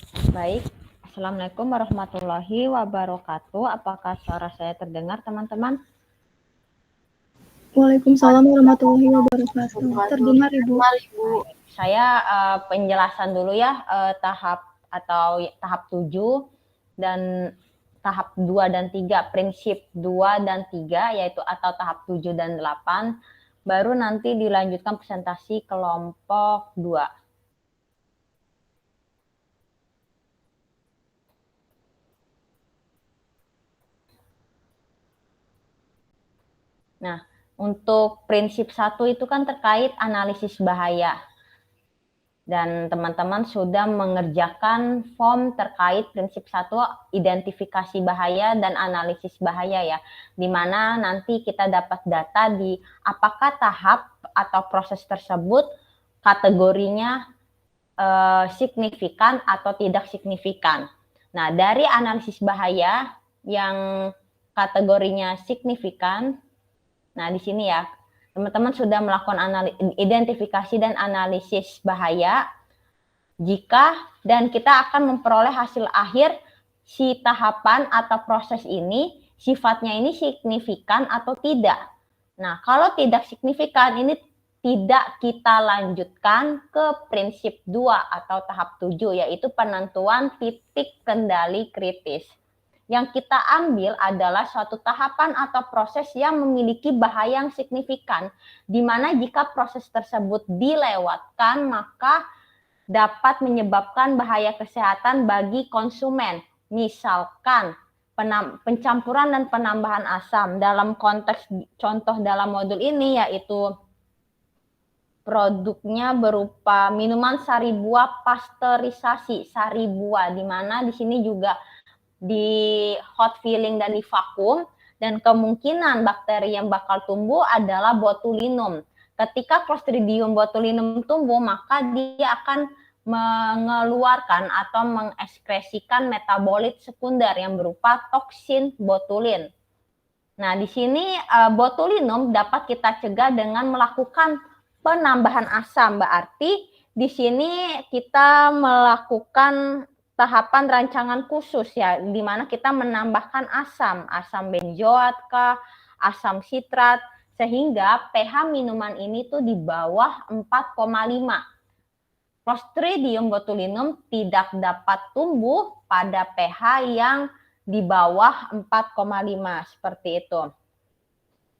Baik, Assalamualaikum warahmatullahi wabarakatuh. Apakah suara saya terdengar, teman-teman? Waalaikumsalam warahmatullahi wabarakatuh. Terdengar, Ibu. Saya penjelasan dulu ya tahap 7 dan tahap 2 dan 3, prinsip 2 dan 3 yaitu atau tahap 7 dan 8. Baru nanti dilanjutkan presentasi kelompok 2. Nah, untuk prinsip 1 itu kan terkait analisis bahaya. Dan teman-teman sudah mengerjakan form terkait prinsip 1, identifikasi bahaya dan analisis bahaya ya. Di mana nanti kita dapat data di apakah tahap atau proses tersebut kategorinya signifikan atau tidak signifikan. Nah, dari analisis bahaya yang kategorinya signifikan, nah di sini ya, teman-teman sudah melakukan identifikasi dan analisis bahaya dan kita akan memperoleh hasil akhir si tahapan atau proses ini sifatnya ini signifikan atau tidak. Nah, kalau tidak signifikan ini tidak kita lanjutkan ke prinsip 2 atau tahap 7 yaitu penentuan titik kendali kritis. Yang kita ambil adalah suatu tahapan atau proses yang memiliki bahaya yang signifikan, di mana jika proses tersebut dilewatkan, maka dapat menyebabkan bahaya kesehatan bagi konsumen. Misalkan pencampuran dan penambahan asam. Dalam konteks contoh dalam modul ini yaitu produknya berupa minuman sari buah pasteurisasi, sari buah, di mana di sini juga di hot filling dan di vakum, dan kemungkinan bakteri yang bakal tumbuh adalah botulinum. Ketika Clostridium botulinum tumbuh, maka dia akan mengeluarkan atau mengekskresikan metabolit sekunder yang berupa toksin botulin. Nah, di sini botulinum dapat kita cegah dengan melakukan penambahan asam. Berarti di sini kita melakukan tahapan rancangan khusus ya, di mana kita menambahkan asam benzoat kah, asam sitrat, sehingga pH minuman ini tuh di bawah 4,5. Clostridium botulinum tidak dapat tumbuh pada pH yang di bawah 4,5 seperti itu.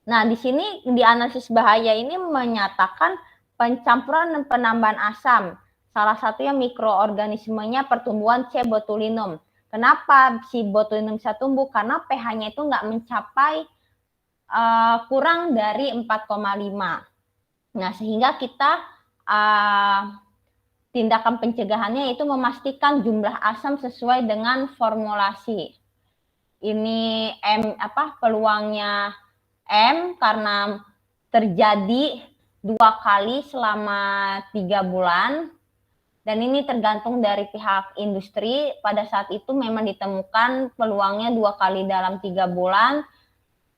Nah, di sini di analisis bahaya ini menyatakan pencampuran dan penambahan asam. Salah satunya mikroorganismenya pertumbuhan C. botulinum. Kenapa si botulinum bisa tumbuh? Karena pH-nya itu nggak mencapai kurang dari 4,5. Nah, sehingga kita tindakan pencegahannya itu memastikan jumlah asam sesuai dengan formulasi. Ini peluangnya M karena terjadi 2 kali selama 3 bulan, dan ini tergantung dari pihak industri. Pada saat itu memang ditemukan peluangnya 2 kali dalam 3 bulan.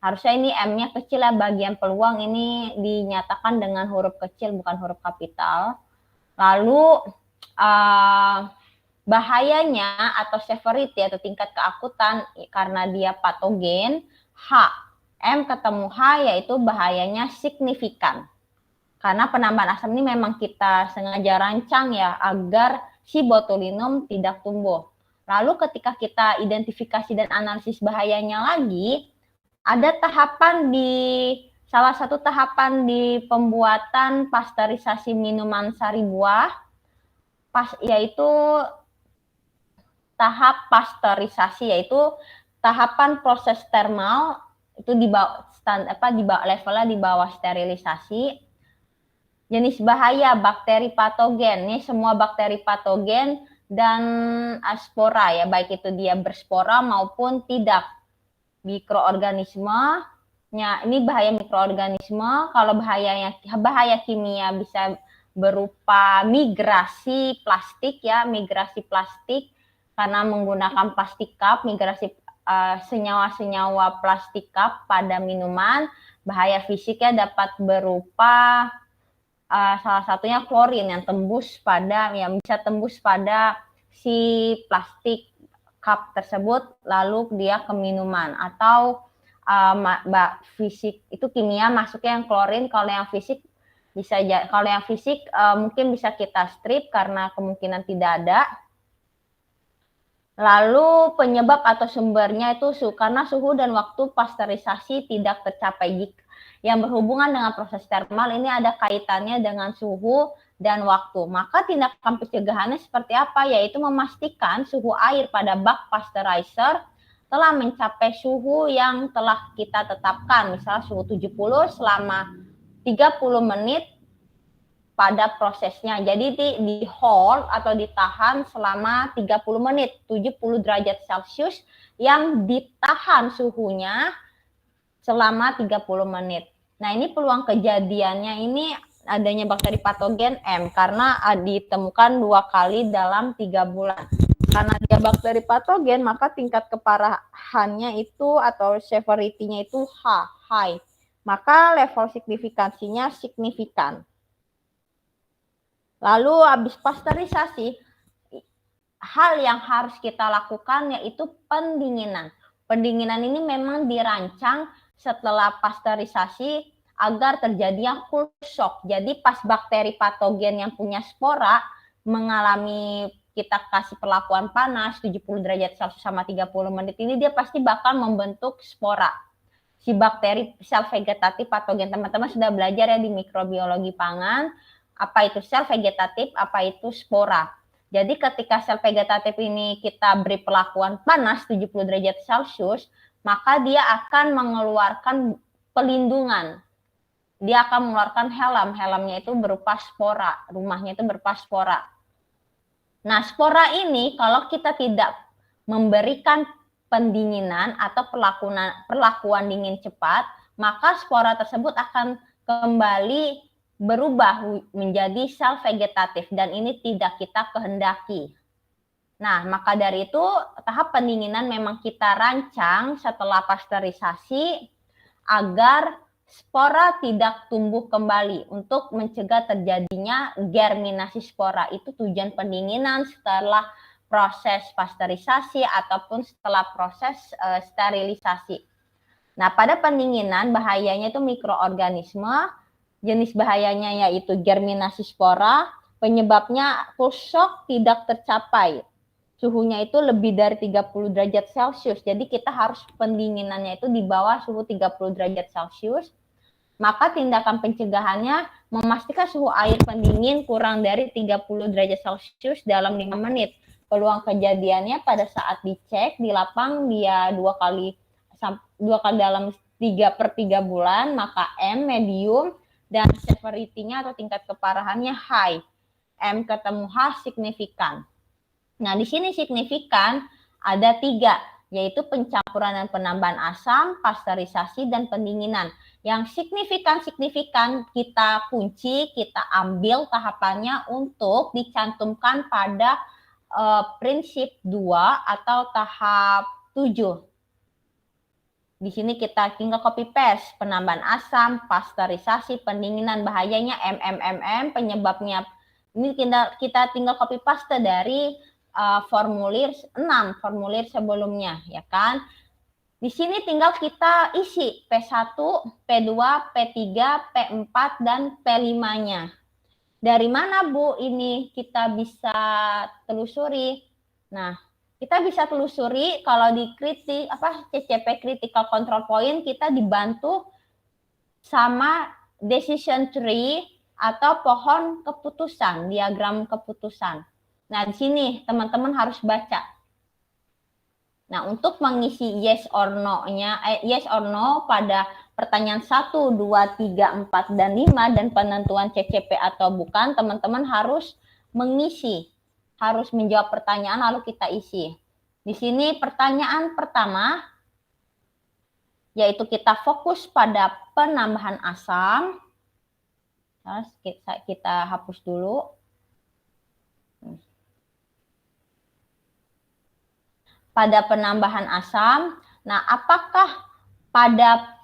Harusnya ini M-nya kecil ya, bagian peluang ini dinyatakan dengan huruf kecil bukan huruf kapital. Lalu bahayanya atau severity atau tingkat keakutan karena dia patogen, H. M ketemu H yaitu bahayanya signifikan. Karena penambahan asam ini memang kita sengaja rancang ya agar si botulinum tidak tumbuh. Lalu ketika kita identifikasi dan analisis bahayanya lagi, ada salah satu tahapan di pembuatan pasteurisasi minuman sari buah, yaitu tahap pasteurisasi, yaitu tahapan proses termal itu levelnya di bawah sterilisasi. Jenis bahaya bakteri patogen, ini semua bakteri patogen dan spora ya, baik itu dia berspora maupun tidak. Mikroorganismenya, ini bahaya mikroorganisme. Kalau bahaya kimia bisa berupa migrasi plastik ya, migrasi plastik karena menggunakan plastik cup, migrasi senyawa-senyawa plastik cup pada minuman. Bahaya fisiknya dapat berupa salah satunya klorin yang bisa tembus pada si plastik cup tersebut lalu dia ke minuman, atau fisik itu kimia masuknya yang klorin, kalau yang fisik mungkin bisa kita strip karena kemungkinan tidak ada. Lalu penyebab atau sumbernya itu karena suhu dan waktu pasteurisasi tidak tercapai. Yang berhubungan dengan proses termal ini ada kaitannya dengan suhu dan waktu. Maka tindakan pencegahannya seperti apa? Yaitu memastikan suhu air pada bak pasteurizer telah mencapai suhu yang telah kita tetapkan. Misalnya suhu 70 selama 30 menit pada prosesnya. Jadi di hold atau ditahan selama 30 menit, 70 derajat Celcius yang ditahan suhunya selama 30 menit. Nah, ini peluang kejadiannya ini adanya bakteri patogen M karena ditemukan 2 kali dalam 3 bulan. Karena dia bakteri patogen, maka tingkat keparahannya itu atau severity-nya itu high. Maka level signifikansinya signifikan. Lalu habis pasteurisasi, hal yang harus kita lakukan yaitu pendinginan. Pendinginan ini memang dirancang setelah pasteurisasi agar terjadinya cool shock. Jadi pas bakteri patogen yang punya spora mengalami kita kasih perlakuan panas 70 derajat Celcius sama 30 menit ini, dia pasti bakal membentuk spora. Si bakteri sel vegetatif patogen, teman-teman sudah belajar ya di mikrobiologi pangan, apa itu sel vegetatif, apa itu spora. Jadi ketika sel vegetatif ini kita beri perlakuan panas 70 derajat Celcius, maka dia akan mengeluarkan pelindungan. Dia akan mengeluarkan helmnya itu berupa spora, rumahnya itu berupa spora. Nah, spora ini kalau kita tidak memberikan pendinginan atau perlakuan dingin cepat, maka spora tersebut akan kembali berubah menjadi sel vegetatif dan ini tidak kita kehendaki. Nah, maka dari itu tahap pendinginan memang kita rancang setelah pasteurisasi agar spora tidak tumbuh kembali untuk mencegah terjadinya germinasi spora. Itu tujuan pendinginan setelah proses pasteurisasi ataupun setelah proses sterilisasi. Nah, pada pendinginan bahayanya itu mikroorganisme. Jenis bahayanya yaitu germinasi spora, penyebabnya cool shock tidak tercapai. Suhunya itu lebih dari 30 derajat Celcius. Jadi kita harus pendinginannya itu di bawah suhu 30 derajat Celcius. Maka tindakan pencegahannya memastikan suhu air pendingin kurang dari 30 derajat Celcius dalam 5 menit. Peluang kejadiannya pada saat dicek di lapang dia 2 kali dalam 3/3 bulan, maka M medium, dan severity-nya atau tingkat keparahannya high. M ketemu H signifikan. Nah, di sini signifikan ada 3, yaitu pencampuran dan penambahan asam, pasteurisasi, dan pendinginan. Yang signifikan kita kunci, kita ambil tahapannya untuk dicantumkan pada prinsip 2 atau tahap 7. Di sini kita tinggal copy paste, penambahan asam, pasteurisasi, pendinginan, bahayanya penyebabnya. Ini kita tinggal copy paste dari formulir 6, formulir sebelumnya, ya kan? Di sini tinggal kita isi P1, P2, P3, P4, dan P5-nya. Dari mana, Bu, ini kita bisa telusuri? Nah, kita bisa telusuri kalau di CCP Critical Control Point kita dibantu sama decision tree atau pohon keputusan, diagram keputusan. Nah, di sini teman-teman harus baca. Nah, untuk mengisi yes or no pada pertanyaan 1, 2, 3, 4, dan 5 dan penentuan CCP atau bukan, teman-teman harus mengisi. Harus menjawab pertanyaan lalu kita isi. Di sini pertanyaan pertama yaitu kita fokus pada penambahan asam. Nah, kita hapus dulu. Pada penambahan asam, nah apakah pada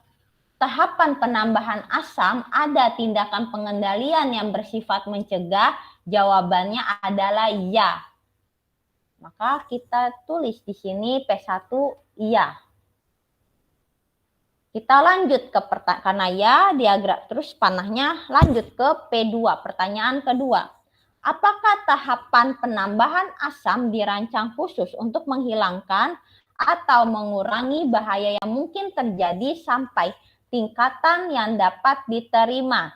tahapan penambahan asam ada tindakan pengendalian yang bersifat mencegah? Jawabannya adalah ya. Maka kita tulis di sini P1 iya. Kita lanjut ke karena ya diagram terus panahnya lanjut ke P2. Pertanyaan kedua. Apakah tahapan penambahan asam dirancang khusus untuk menghilangkan atau mengurangi bahaya yang mungkin terjadi sampai tingkatan yang dapat diterima?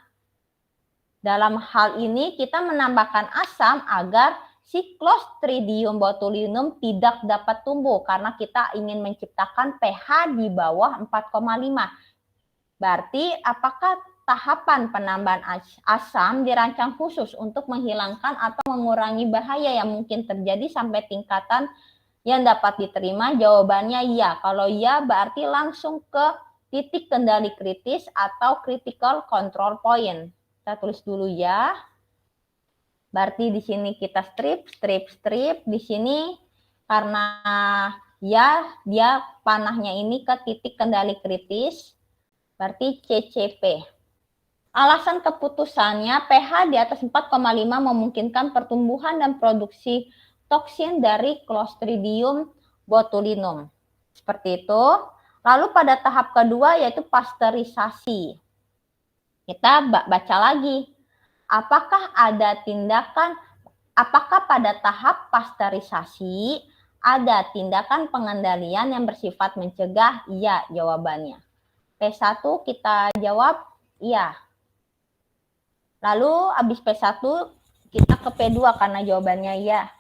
Dalam hal ini kita menambahkan asam agar si Clostridium botulinum tidak dapat tumbuh karena kita ingin menciptakan pH di bawah 4,5. Berarti apakah tahapan penambahan asam dirancang khusus untuk menghilangkan atau mengurangi bahaya yang mungkin terjadi sampai tingkatan yang dapat diterima? Jawabannya iya. Kalau iya berarti langsung ke titik kendali kritis atau critical control point. Kita tulis dulu ya. Berarti di sini kita strip. Di sini karena ya dia panahnya ini ke titik kendali kritis. Berarti CCP. Alasan keputusannya pH di atas 4,5 memungkinkan pertumbuhan dan produksi toksin dari Clostridium botulinum. Seperti itu. Lalu pada tahap kedua yaitu pasteurisasi. Kita baca lagi. Apakah pada tahap pasteurisasi ada tindakan pengendalian yang bersifat mencegah? Iya jawabannya. P1 kita jawab iya. Lalu habis P1 kita ke P2 karena jawabannya iya.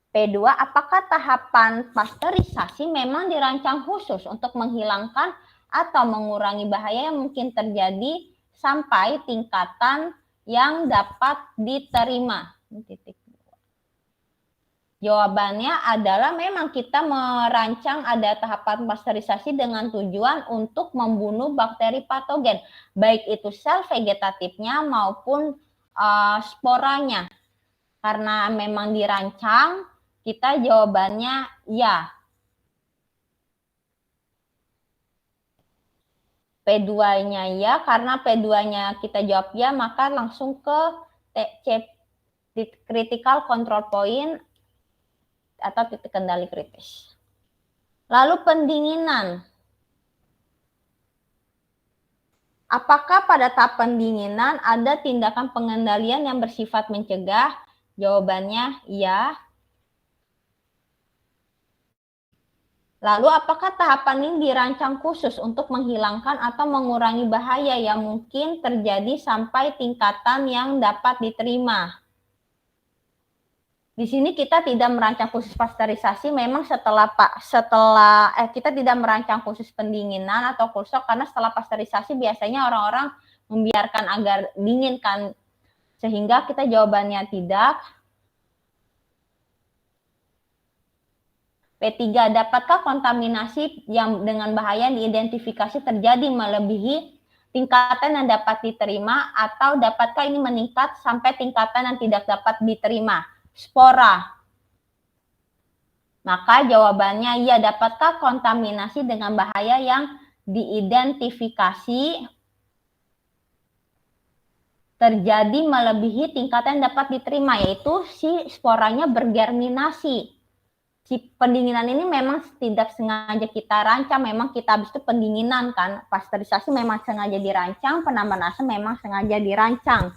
P2, apakah tahapan pasteurisasi memang dirancang khusus untuk menghilangkan atau mengurangi bahaya yang mungkin terjadi sampai tingkatan yang dapat diterima? Jawabannya adalah memang kita merancang ada tahapan pasteurisasi dengan tujuan untuk membunuh bakteri patogen, baik itu sel vegetatifnya maupun sporanya. Karena memang dirancang, kita jawabannya ya. P2-nya ya, karena P2-nya kita jawab ya, maka langsung ke critical control point atau titik kendali kritis. Lalu pendinginan. Apakah pada tahap pendinginan ada tindakan pengendalian yang bersifat mencegah? Jawabannya iya. Lalu apakah tahapan ini dirancang khusus untuk menghilangkan atau mengurangi bahaya yang mungkin terjadi sampai tingkatan yang dapat diterima? Di sini kita tidak merancang khusus pasteurisasi, memang kita tidak merancang khusus pendinginan atau cool shock karena setelah pasteurisasi biasanya orang-orang membiarkan agar dingin kan, sehingga kita jawabannya tidak. P3, dapatkah kontaminasi yang dengan bahaya diidentifikasi terjadi melebihi tingkatan yang dapat diterima atau dapatkah ini meningkat sampai tingkatan yang tidak dapat diterima? Spora. Maka jawabannya iya, dapatkah kontaminasi dengan bahaya yang diidentifikasi terjadi melebihi tingkatan yang dapat diterima, yaitu si sporanya bergerminasi. Si pendinginan ini memang tidak sengaja kita rancang, memang kita habis itu pendinginan kan, pasteurisasi memang sengaja dirancang, penambahan asam memang sengaja dirancang.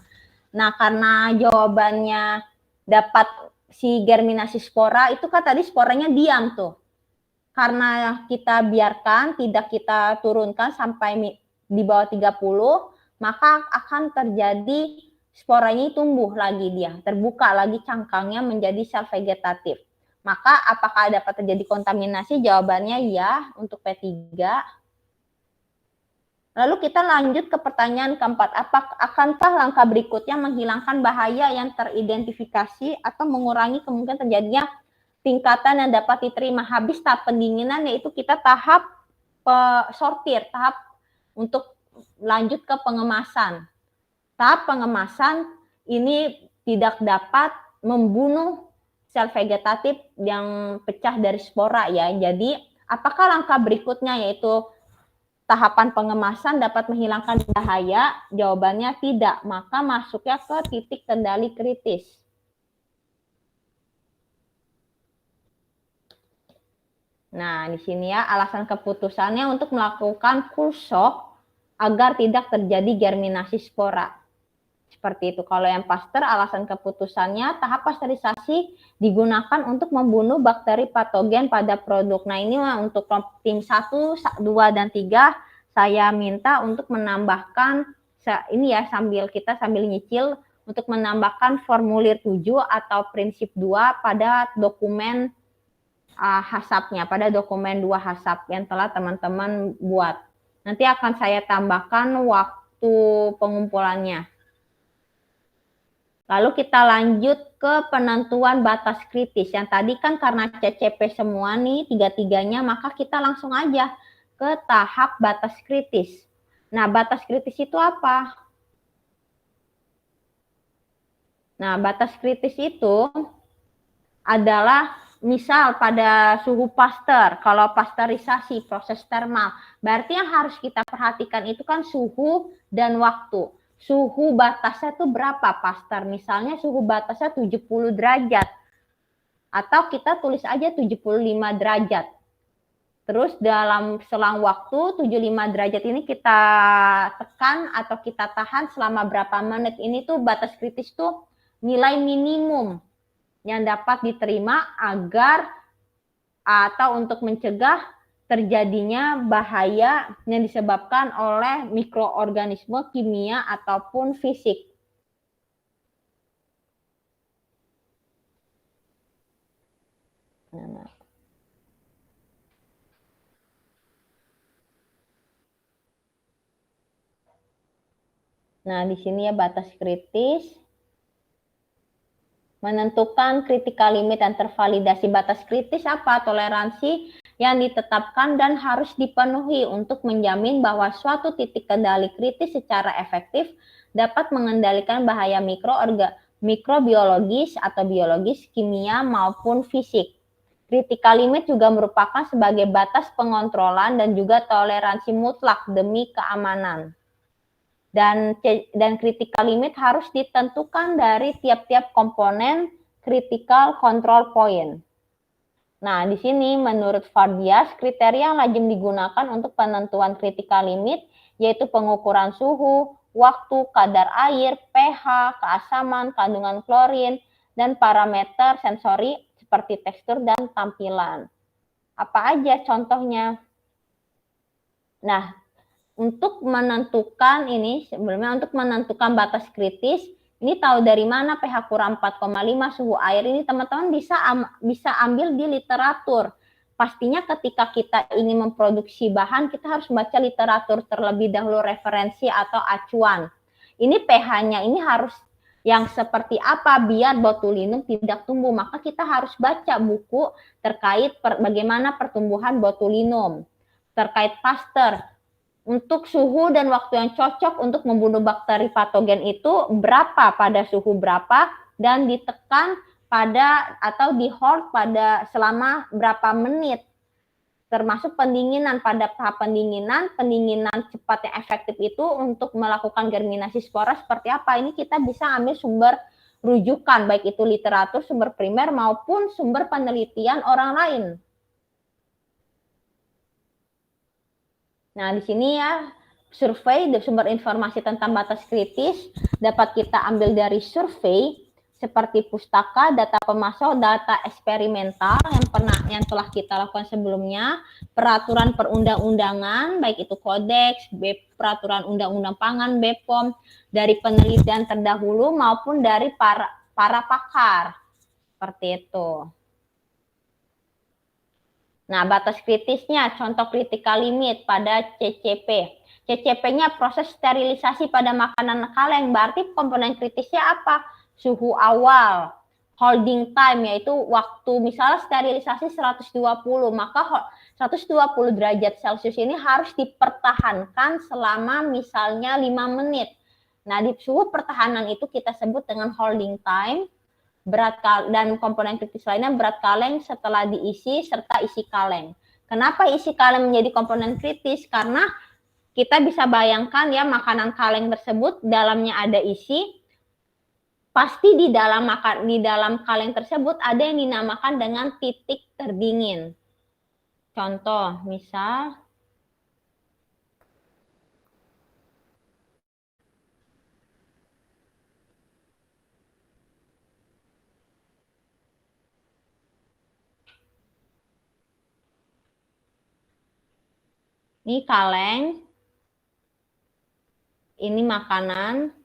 Nah karena jawabannya dapat si germinasi spora, itu kan tadi sporanya diam tuh. Karena kita biarkan, tidak kita turunkan sampai di bawah 30, maka akan terjadi sporanya tumbuh lagi dia, terbuka lagi cangkangnya menjadi sel vegetatif. Maka apakah dapat terjadi kontaminasi? Jawabannya ya untuk P3. Lalu kita lanjut ke pertanyaan keempat. Akankah langkah berikutnya menghilangkan bahaya yang teridentifikasi atau mengurangi kemungkinan terjadinya tingkatan yang dapat diterima? Habis tahap pendinginan, yaitu kita tahap sortir, tahap untuk lanjut ke pengemasan. Tahap pengemasan ini tidak dapat membunuh sel vegetatif yang pecah dari spora ya. Jadi apakah langkah berikutnya yaitu tahapan pengemasan dapat menghilangkan bahaya? Jawabannya tidak, maka masuknya ke titik kendali kritis. Nah, di sini ya alasan keputusannya untuk melakukan cool shock agar tidak terjadi germinasi spora. Seperti itu. Kalau yang Pasteur, alasan keputusannya tahap pasteurisasi digunakan untuk membunuh bakteri patogen pada produk. Nah, ini untuk tim 1, 2, dan 3, saya minta untuk menambahkan, ini ya sambil nyicil, untuk menambahkan formulir 7 atau prinsip 2 pada dokumen HACCP-nya, pada dokumen 2 HACCP yang telah teman-teman buat. Nanti akan saya tambahkan waktu pengumpulannya. Lalu kita lanjut ke penentuan batas kritis. Yang tadi kan karena CCP semua nih, tiga-tiganya, maka kita langsung aja ke tahap batas kritis. Nah, batas kritis itu apa? Nah, batas kritis itu adalah misal pada suhu Pasteur, kalau pasteurisasi, proses termal, berarti yang harus kita perhatikan itu kan suhu dan waktu. Suhu batasnya itu berapa Pasteur? Misalnya suhu batasnya 70 derajat. Atau kita tulis aja 75 derajat. Terus dalam selang waktu 75 derajat ini kita tekan atau kita tahan selama berapa menit. Ini tuh batas kritis tuh nilai minimum yang dapat diterima agar atau untuk mencegah terjadinya bahaya yang disebabkan oleh mikroorganisme kimia ataupun fisik. Nah, di sini ya batas kritis. Menentukan critical limit dan tervalidasi. Batas kritis apa? Toleransi yang ditetapkan dan harus dipenuhi untuk menjamin bahwa suatu titik kendali kritis secara efektif dapat mengendalikan bahaya mikrobiologis atau biologis, kimia maupun fisik. Critical limit juga merupakan sebagai batas pengontrolan dan juga toleransi mutlak demi keamanan. Dan critical limit harus ditentukan dari tiap-tiap komponen critical control point. Nah, di sini menurut Fardias, kriteria yang lazim digunakan untuk penentuan critical limit yaitu pengukuran suhu, waktu, kadar air, pH, keasaman, kandungan klorin, dan parameter sensori seperti tekstur dan tampilan. Apa aja contohnya? Nah, untuk menentukan ini, sebelumnya untuk menentukan batas kritis, ini tahu dari mana pH kurang 4,5 suhu air ini teman-teman bisa ambil di literatur. Pastinya ketika kita ingin memproduksi bahan, kita harus baca literatur terlebih dahulu, referensi atau acuan. Ini pH-nya ini harus yang seperti apa biar botulinum tidak tumbuh. Maka kita harus baca buku terkait bagaimana pertumbuhan botulinum, terkait Pasteur. Untuk suhu dan waktu yang cocok untuk membunuh bakteri patogen itu berapa, pada suhu berapa, dan ditekan pada atau di hold pada selama berapa menit. Termasuk pendinginan, pada tahap pendinginan cepat yang efektif itu untuk melakukan germinasi spora seperti apa. Ini kita bisa ambil sumber rujukan, baik itu literatur, sumber primer maupun sumber penelitian orang lain. Nah, di sini ya, survei, sumber informasi tentang batas kritis dapat kita ambil dari survei seperti pustaka, data pemasok, data eksperimental yang telah kita lakukan sebelumnya, peraturan perundang-undangan, baik itu kodeks, peraturan undang-undang pangan, BPOM, dari penelitian terdahulu maupun dari para pakar. Seperti itu. Nah, batas kritisnya, contoh critical limit pada CCP. CCP-nya proses sterilisasi pada makanan kaleng, berarti komponen kritisnya apa? Suhu awal, holding time, yaitu waktu, misalnya sterilisasi 120, maka 120 derajat Celcius ini harus dipertahankan selama misalnya 5 menit. Nah, di suhu pertahanan itu kita sebut dengan holding time. Berat dan komponen kritis lainnya berat kaleng setelah diisi serta isi kaleng. Kenapa isi kaleng menjadi komponen kritis? Karena kita bisa bayangkan ya, makanan kaleng tersebut dalamnya ada isi, pasti di dalam kaleng tersebut ada yang dinamakan dengan titik terdingin. Contoh, misal ini kaleng, ini makanan.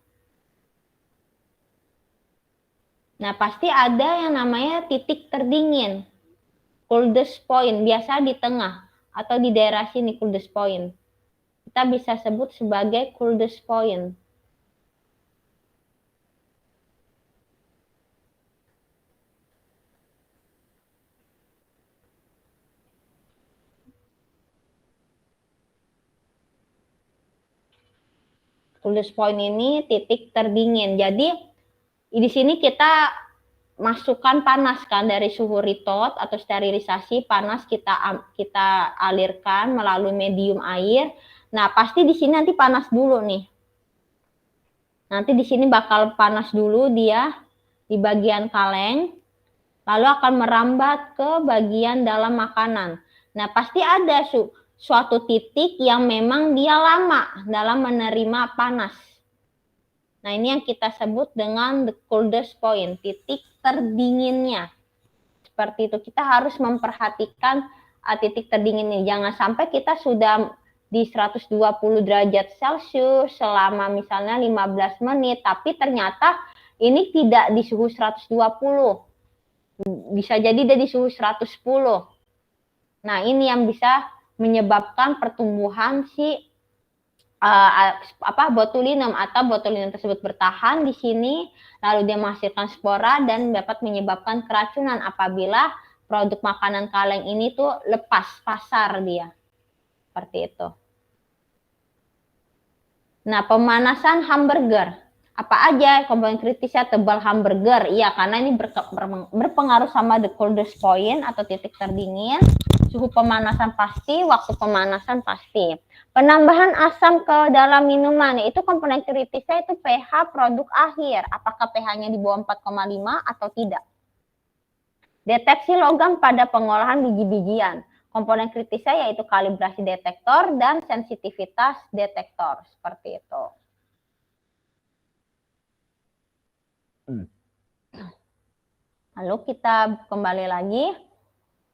Nah, pasti ada yang namanya titik terdingin, coldest point, biasa di tengah atau di daerah sini coldest point. Kita bisa sebut sebagai coldest point. Coldest point ini titik terdingin. Jadi di sini kita masukkan panas kan dari suhu retort atau sterilisasi, panas kita alirkan melalui medium air. Nah, pasti di sini nanti panas dulu nih. Nanti di sini bakal panas dulu dia di bagian kaleng, lalu akan merambat ke bagian dalam makanan. Nah, pasti ada suatu titik yang memang dia lama dalam menerima panas. Nah, ini yang kita sebut dengan the coldest point, titik terdinginnya. Seperti itu, kita harus memperhatikan titik terdingin ini. Jangan sampai kita sudah di 120 derajat Celcius selama misalnya 15 menit, tapi ternyata ini tidak di suhu 120. Bisa jadi dia di suhu 110. Nah, ini yang bisa menyebabkan pertumbuhan si botulinum atau botulinum tersebut bertahan di sini, lalu dia menghasilkan spora dan dapat menyebabkan keracunan apabila produk makanan kaleng ini tuh lepas pasar dia. Seperti itu. Nah, pemanasan hamburger. Apa aja komponen kritisnya tebal hamburger? Iya, karena ini berpengaruh sama the coldest point atau titik terdingin. Suhu pemanasan pasti, waktu pemanasan pasti. Penambahan asam ke dalam minuman, itu komponen kritisnya itu pH produk akhir. Apakah pH-nya di bawah 4,5 atau tidak? Deteksi logam pada pengolahan biji-bijian. Komponen kritisnya yaitu kalibrasi detektor dan sensitivitas detektor. Seperti itu. Lalu kita kembali lagi.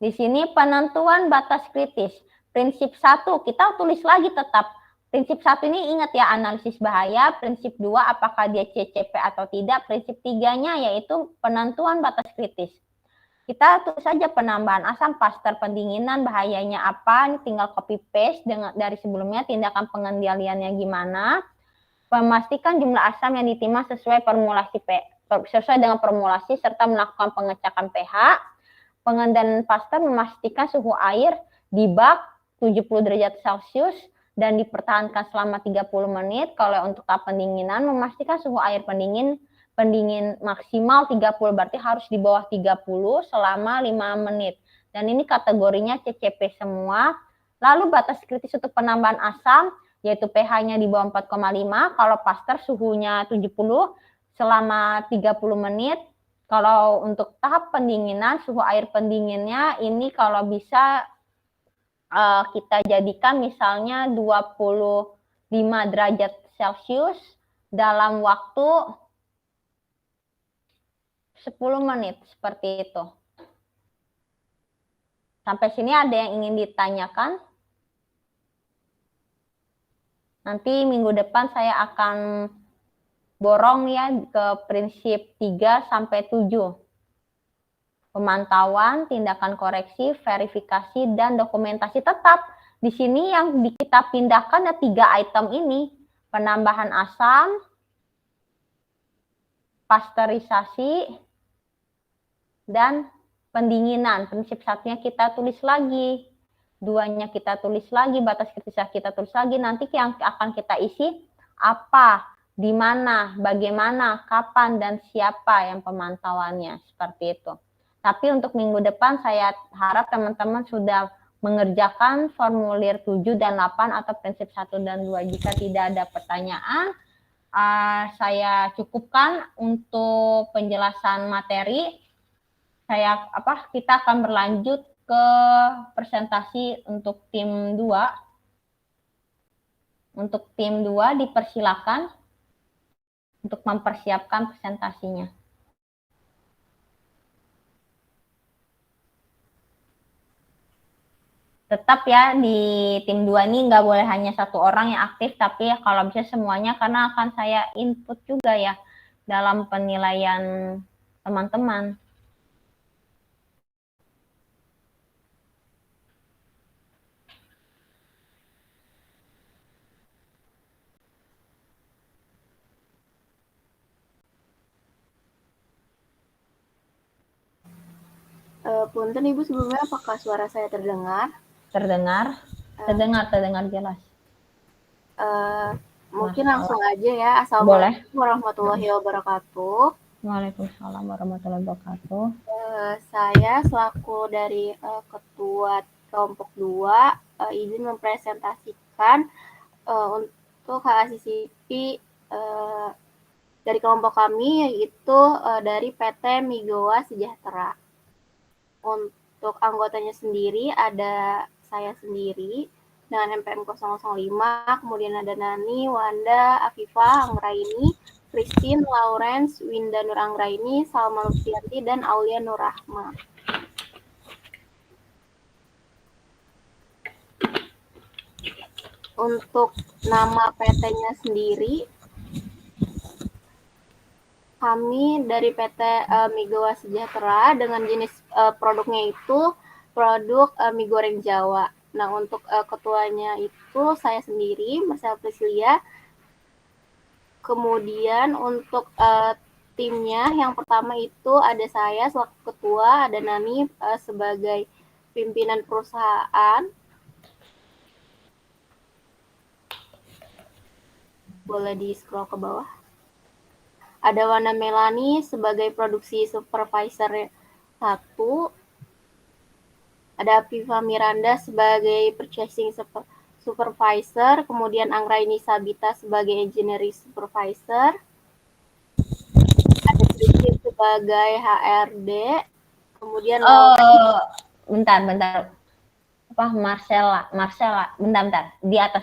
Di sini penentuan batas kritis. Prinsip 1, kita tulis lagi tetap. Prinsip 1 ini ingat ya, analisis bahaya. Prinsip 2, apakah dia CCP atau tidak. Prinsip 3-nya yaitu penentuan batas kritis. Kita tulis saja penambahan asam pas terpendinginan, bahayanya apa. Ini tinggal copy paste dari sebelumnya, tindakan pengendaliannya gimana. Memastikan jumlah asam yang diterima sesuai dengan formulasi serta melakukan pengecekan pH. Pengendalian Pasteur memastikan suhu air di bak 70 derajat Celcius dan dipertahankan selama 30 menit. Kalau untuk tahap pendinginan, memastikan suhu air pendingin maksimal 30, berarti harus di bawah 30 selama 5 menit. Dan ini kategorinya CCP semua. Lalu batas kritis untuk penambahan asam, yaitu pH-nya di bawah 4,5. Kalau Pasteur suhunya 70 selama 30 menit. Kalau untuk tahap pendinginan, suhu air pendinginnya ini kalau bisa kita jadikan misalnya 25 derajat Celcius dalam waktu 10 menit, seperti itu. Sampai sini ada yang ingin ditanyakan? Nanti minggu depan saya akan borong ya ke prinsip 3 sampai 7. Pemantauan, tindakan koreksi, verifikasi, dan dokumentasi. Tetap di sini yang kita pindahkan ada 3 item ini. Penambahan asam, pasteurisasi, dan pendinginan. Prinsip 1-nya kita tulis lagi. 2-nya kita tulis lagi, batas kritisnya kita tulis lagi. Nanti yang akan kita isi apa, di mana, bagaimana, kapan, dan siapa yang pemantauannya, seperti itu. Tapi untuk minggu depan saya harap teman-teman sudah mengerjakan formulir 7 dan 8 atau prinsip 1 dan 2. Jika tidak ada pertanyaan, saya cukupkan untuk penjelasan materi. Kita akan berlanjut ke presentasi untuk tim 2. Untuk tim 2 dipersilakan untuk mempersiapkan presentasinya. Tetap ya di tim 2 ini nggak boleh hanya satu orang yang aktif, tapi ya kalau bisa semuanya karena akan saya input juga ya dalam penilaian teman-teman. Punten Ibu, sebelumnya apakah suara saya terdengar? Terdengar jelas. Mungkin langsung aja ya. Assalamualaikum warahmatullahi wabarakatuh. Waalaikumsalam warahmatullahi wabarakatuh. Saya selaku dari Ketua Kelompok 2 izin mempresentasikan untuk HACCP dari kelompok kami, yaitu dari PT Migoa Sejahtera. Untuk anggotanya sendiri ada saya sendiri dengan MPM 005, kemudian ada Nani, Wanda, Afifah, Anggraini, Christine, Lawrence, Winda Nur Anggraini, Salma Lutfianti, dan Aulia Nur Rahma. Untuk nama PT-nya sendiri, kami dari PT Migoa Sejahtera dengan jenis produknya itu produk mie goreng Jawa. Nah, untuk ketuanya itu saya sendiri, Marcel Priscilia. Kemudian untuk timnya yang pertama itu ada saya selaku ketua, ada Nani sebagai pimpinan perusahaan. Boleh di-scroll ke bawah. Ada Wana Melani sebagai produksi supervisor 1. Ada Afifa Miranda sebagai purchasing supervisor. Kemudian Anggraini Sabita sebagai engineering supervisor. Ada Christine sebagai HRD. Kemudian bentar. Apa Marcella, bentar. Di atas.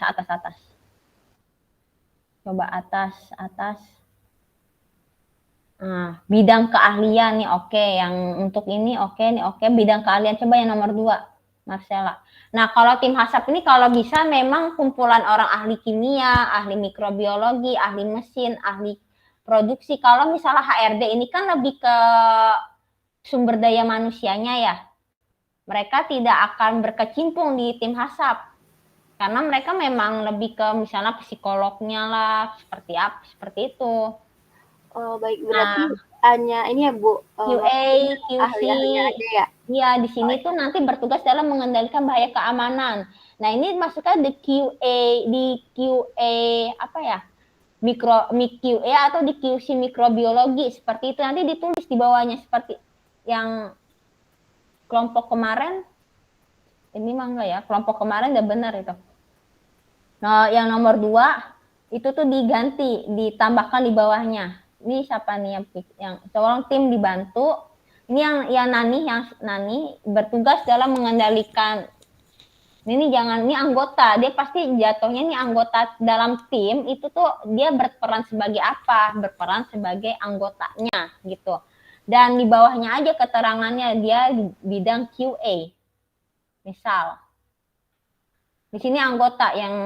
Coba atas. Nah, bidang keahlian nih oke, yang untuk ini oke. Bidang keahlian coba yang nomor 2, Marcella. Nah, kalau tim HACCP ini kalau bisa memang kumpulan orang ahli kimia, ahli mikrobiologi, ahli mesin, ahli produksi. Kalau misalnya HRD ini kan lebih ke sumber daya manusianya ya. Mereka tidak akan berkecimpung di tim HACCP. Karena mereka memang lebih ke misalnya psikolognya lah, seperti itu. Baik, berarti hanya ini ya Bu, QA, QC, ahli-ahlinya aja ya? Iya, di sini tuh nanti bertugas dalam mengendalikan bahaya keamanan. Nah, ini masuknya di QA apa ya? QA atau di QC mikrobiologi seperti itu, nanti ditulis di bawahnya seperti yang kelompok kemarin. Ini mah enggak ya, kelompok kemarin udah benar itu. Nah, yang nomor 2 itu tuh diganti, ditambahkan di bawahnya. Ini siapa nih yang tolong tim dibantu. Ini yang Nani bertugas dalam mengendalikan. Ini anggota, dia pasti jatuhnya ini anggota dalam tim itu tuh dia berperan sebagai apa? Berperan sebagai anggotanya gitu. Dan di bawahnya aja keterangannya dia di bidang QA. Misal di sini anggota yang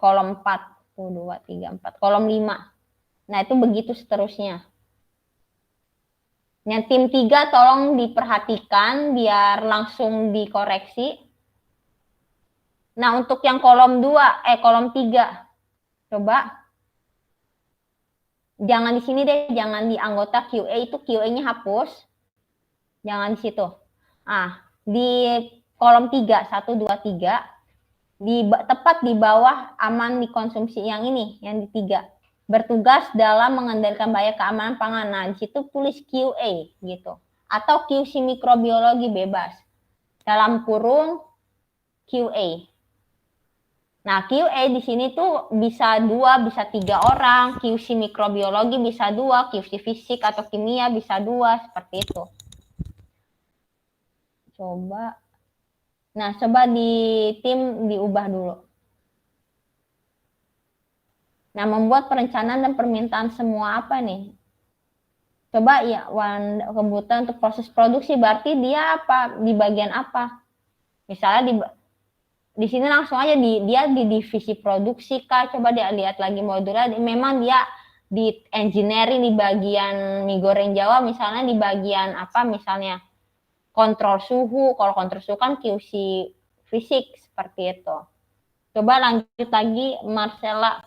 kolom 4, 1, 2, 3, 4, kolom 5. Nah, itu begitu seterusnya. Yang tim 3 tolong diperhatikan biar langsung dikoreksi. Nah, untuk yang kolom 3. Coba. Jangan di sini deh, jangan di anggota QA, itu QA-nya hapus. Jangan di situ. Di kolom 3, 1, 2, 3. Tepat di bawah aman dikonsumsi yang ini, yang di 3. Bertugas dalam mengendalikan bahaya keamanan pangan. Nah, di situ tulis QA gitu. Atau QC mikrobiologi bebas. Dalam kurung QA. Nah, QA di sini tuh bisa 2, bisa 3 orang. QC mikrobiologi bisa 2, QC fisik atau kimia bisa 2, seperti itu. Coba Nah, coba di tim diubah dulu. Nah, membuat perencanaan dan permintaan semua apa nih? Coba ya, kebutuhan untuk proses produksi berarti dia apa? Di bagian apa? Misalnya di sini langsung aja dia di divisi produksi kah? Coba dia lihat lagi modulnya. Memang dia di engineering di bagian mie goreng Jawa, misalnya di bagian apa? Misalnya kontrol suhu. Kalau kontrol suhu kan QC fisik seperti itu. Coba lanjut lagi, Marcella,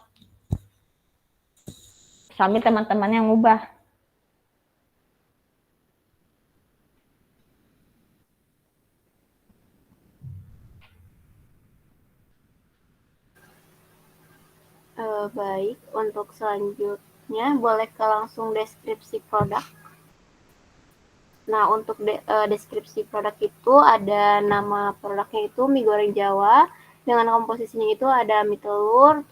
sambil teman-teman yang ubah. Baik, untuk selanjutnya boleh ke langsung deskripsi produk. Nah, untuk deskripsi produk itu ada nama produknya itu mie goreng Jawa. Dengan komposisinya itu ada mie telur,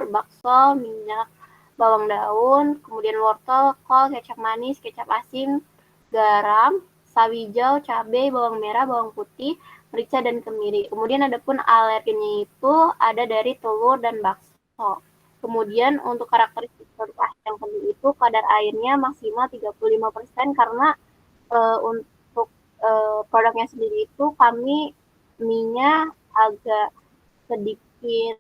bakso, minyak, bawang daun, kemudian wortel, kol, kecap manis, kecap asin, garam, sawi hijau, cabai, bawang merah, bawang putih, merica, dan kemiri. Kemudian ada pun alergennya itu ada dari telur dan bakso. Kemudian untuk karakteristik produk yang penting itu kadar airnya maksimal 35% karena untuk produknya sendiri itu kami mie-nya agak sedikit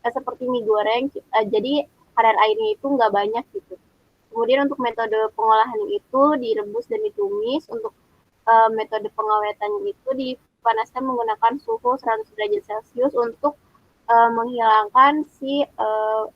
seperti mie goreng, jadi kadar airnya itu nggak banyak gitu. Kemudian untuk metode pengolahan itu direbus dan ditumis. Untuk metode pengawetannya itu dipanaskan menggunakan suhu 100 derajat Celcius untuk menghilangkan si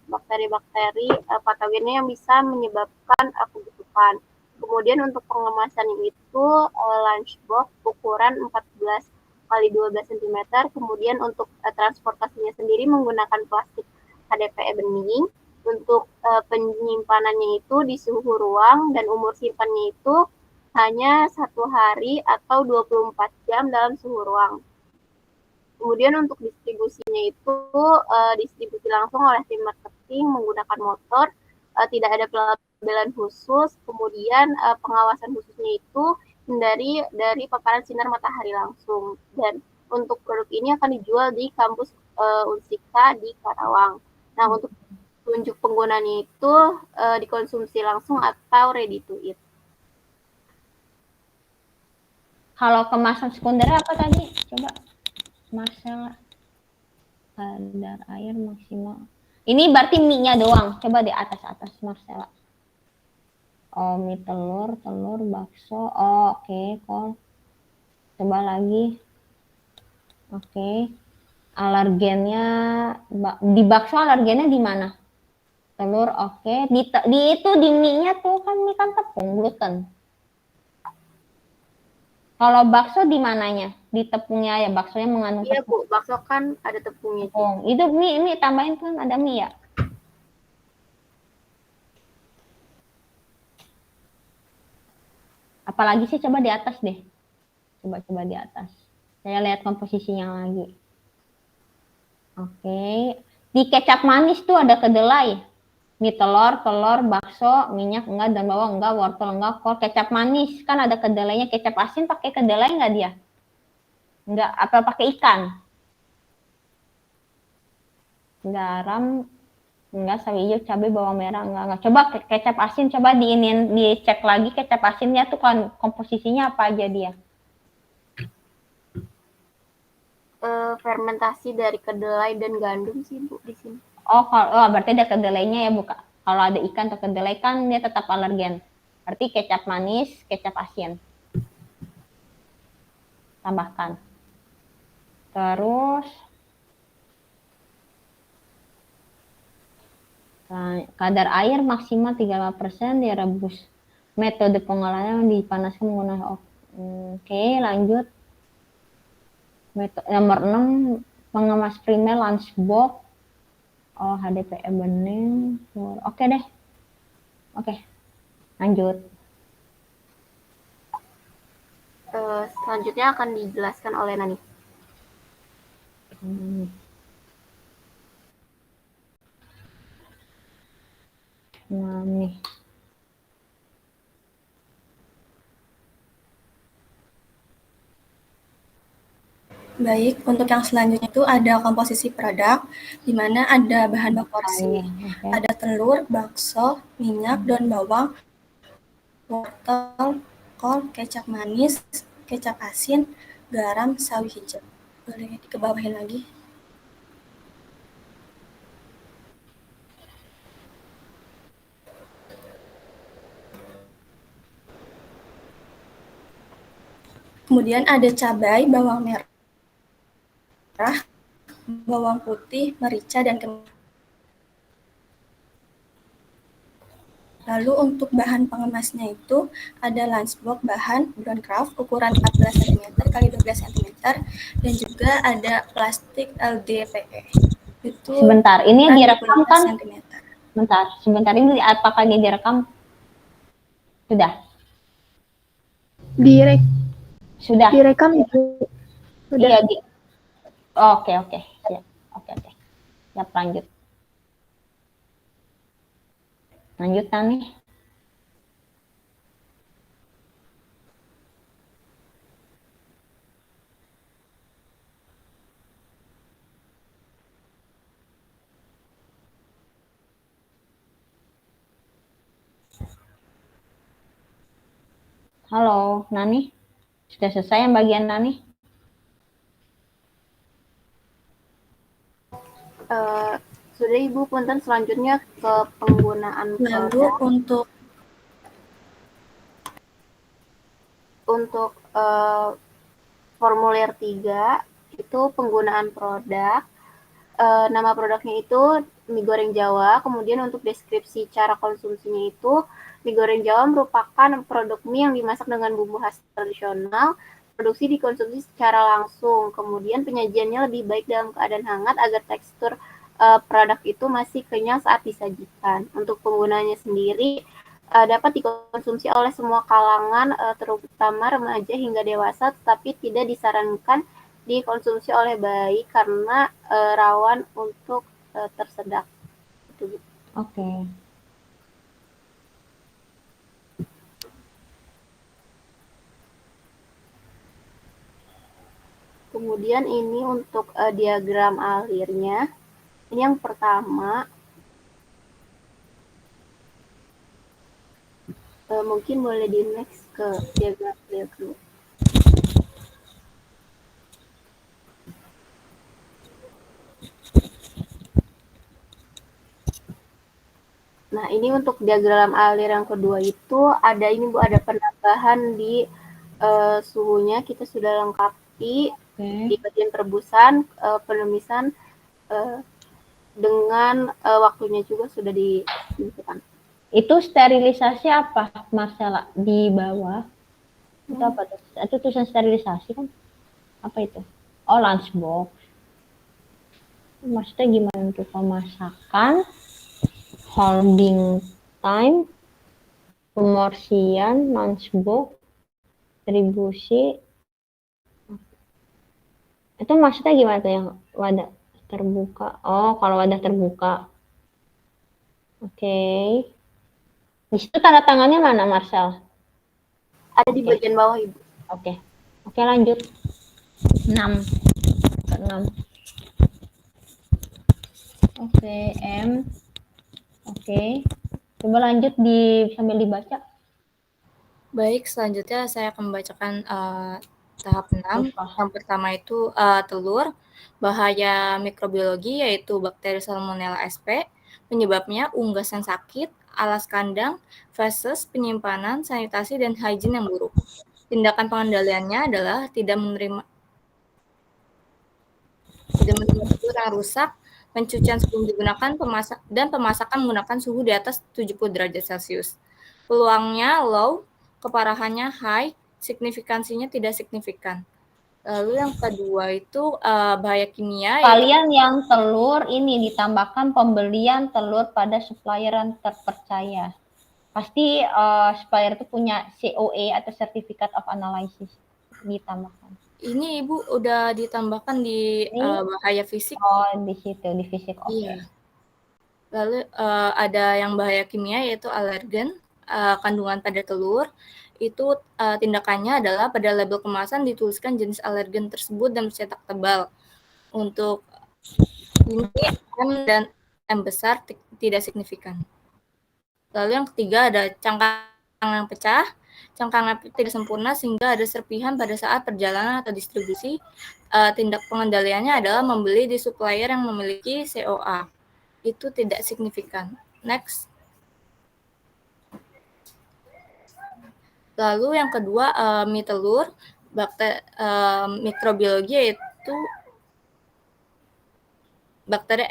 bakteri-bakteri patogennya yang bisa menyebabkan pembusukan. Kemudian untuk pengemasan itu lunchbox ukuran 14 kali 12 cm. Kemudian untuk transportasinya sendiri menggunakan plastik HDPE bening. Untuk penyimpanannya itu di suhu ruang dan umur simpannya itu hanya 1 hari atau 24 jam dalam suhu ruang. Kemudian untuk distribusinya itu distribusi langsung oleh tim marketing menggunakan motor, tidak ada pelabelan khusus. Kemudian pengawasan khususnya itu dari paparan sinar matahari langsung. Dan untuk produk ini akan dijual di kampus Unsika di Karawang. Nah, untuk tunjuk penggunaannya itu dikonsumsi langsung atau ready to eat. Kalau kemasan sekunder apa tadi? Coba Marcella, kadar air maksimal. Ini berarti mie-nya doang. Coba di atas Marcella. Oh, mie telur, bakso. Oh, oke, kol. Coba lagi. Oke. Alergennya di bakso alergennya di mana? Telur, oke. Di itu di mie-nya tuh kan mie kan tepung gluten. Kalau bakso di mananya? Di tepungnya ya, baksonya mengandung Iya, tepung. Bu. Bakso kan ada tepungnya. Tepung. Itu mie tambahin kan ada mie ya? Apalagi sih, coba di atas deh. Coba di atas. Saya lihat komposisinya lagi. Oke. Di kecap manis tuh ada kedelai. Mie telur, bakso, minyak enggak, dan bawang enggak, wortel enggak, kol, kecap manis. Kan ada kedelainya, kecap asin pakai kedelai enggak dia? Enggak, apa pakai ikan? Garam, enggak, sawi hijau, cabai, bawang merah, enggak. Coba kecap asin, coba dicek lagi kecap asinnya tuh kan komposisinya apa aja dia? Fermentasi dari kedelai dan gandum sih, Bu, di sini. Oh, berarti ada kedelainya ya, bukan? Kalau ada ikan atau kedelai kan dia tetap alergen. Berarti kecap manis, kecap asin. Tambahkan. Terus kadar air maksimal 35% direbus. Metode pengolahannya dipanaskan menggunakan oke, lanjut. Metode nomor 6, mengemas primer lunchbox. Oh, HDPE bening. Oke deh. Oke. Lanjut. Selanjutnya akan dijelaskan oleh Nani. Nah, nih. Baik, untuk yang selanjutnya itu ada komposisi produk, di mana ada bahan baku porsi, ada telur, bakso, minyak, daun bawang, wortel, kol, kecap manis, kecap asin, garam, sawi hijau. Boleh dikebawahin lagi? Kemudian ada cabai, bawang merah, bawang putih, merica, dan kementerian. Lalu untuk bahan pengemasnya itu ada lunchbox bahan brown craft ukuran 14 cm x 12 cm dan juga ada plastik LDPE. Itu Sebentar, ini direkam kan? cm. Bentar, sebentar, ini apakah ini direkam? Sudah? Sudah. Direkam Ibu. Sudah. Iya, oke. Siap. Oke. Siap, lanjut. Lanjut, Tani. Halo, Nani. Sudah selesai yang bagian Nani? Sudah Ibu, punten selanjutnya ke penggunaan lalu untuk formulir 3 itu penggunaan produk. Nama produknya itu mie goreng Jawa, kemudian untuk deskripsi cara konsumsinya itu mie goreng Jawa merupakan produk mie yang dimasak dengan bumbu khas tradisional, produksi dikonsumsi secara langsung, kemudian penyajiannya lebih baik dalam keadaan hangat agar tekstur produk itu masih kenyal saat disajikan. Untuk penggunaannya sendiri dapat dikonsumsi oleh semua kalangan, terutama remaja hingga dewasa, tetapi tidak disarankan dikonsumsi oleh bayi karena rawan untuk tersedak. Oke. Kemudian ini untuk diagram alirnya. Ini yang pertama. Mungkin boleh di next ke diagram alir dulu. Nah, ini untuk diagram alir yang kedua itu ada ini Bu, ada penambahan di suhunya kita sudah lengkapi di bagian perebusan, penemisan dengan waktunya juga sudah ditentukan. Itu sterilisasi apa, Marcella? Di bawah. Itu apa tuh? Itu tulisan sterilisasi kan? Apa itu? Oh, lunchbox. Maksudnya gimana untuk pemasakan, holding time, pemorsian, lunchbox, distribusi. Itu maksudnya gimana tuh yang wadah terbuka? Oh, kalau wadah terbuka. Oke. Di situ tanda tangannya mana, Marcel? Ada di bagian bawah, Ibu. Oke, lanjut. 6. Ke 6. Oke, M. Oke. Coba lanjut sambil dibaca. Baik, selanjutnya saya akan membacakan tahap 6. Yang pertama itu telur, bahaya mikrobiologi yaitu bakteri Salmonella sp, penyebabnya unggasan sakit, alas kandang, fases, penyimpanan, sanitasi, dan hygiene yang buruk. Tindakan pengendaliannya adalah tidak menerima telur yang rusak, pencucian sebelum digunakan, dan pemasakan menggunakan suhu di atas 70 derajat Celcius. Peluangnya low, keparahannya high, signifikansinya tidak signifikan. Lalu yang kedua itu bahaya kimia. Kalian yang telur ini ditambahkan pembelian telur pada supplier yang terpercaya. Pasti supplier itu punya COA atau Certificate of Analysis ditambahkan. Ini Ibu udah ditambahkan di bahaya fisik. Oh, di situ di fisik. Oke. Iya. Lalu ada yang bahaya kimia yaitu alergen kandungan pada telur. Itu tindakannya adalah pada label kemasan dituliskan jenis alergen tersebut dan bercetak tebal. Untuk ini M dan M besar tidak signifikan. Lalu yang ketiga ada cangkang yang pecah. Cangkang yang tidak sempurna sehingga ada serpihan pada saat perjalanan atau distribusi. Tindak pengendaliannya adalah membeli di supplier yang memiliki COA. Itu tidak signifikan. Next. Lalu yang kedua mie telur, mikrobiologi yaitu bakteri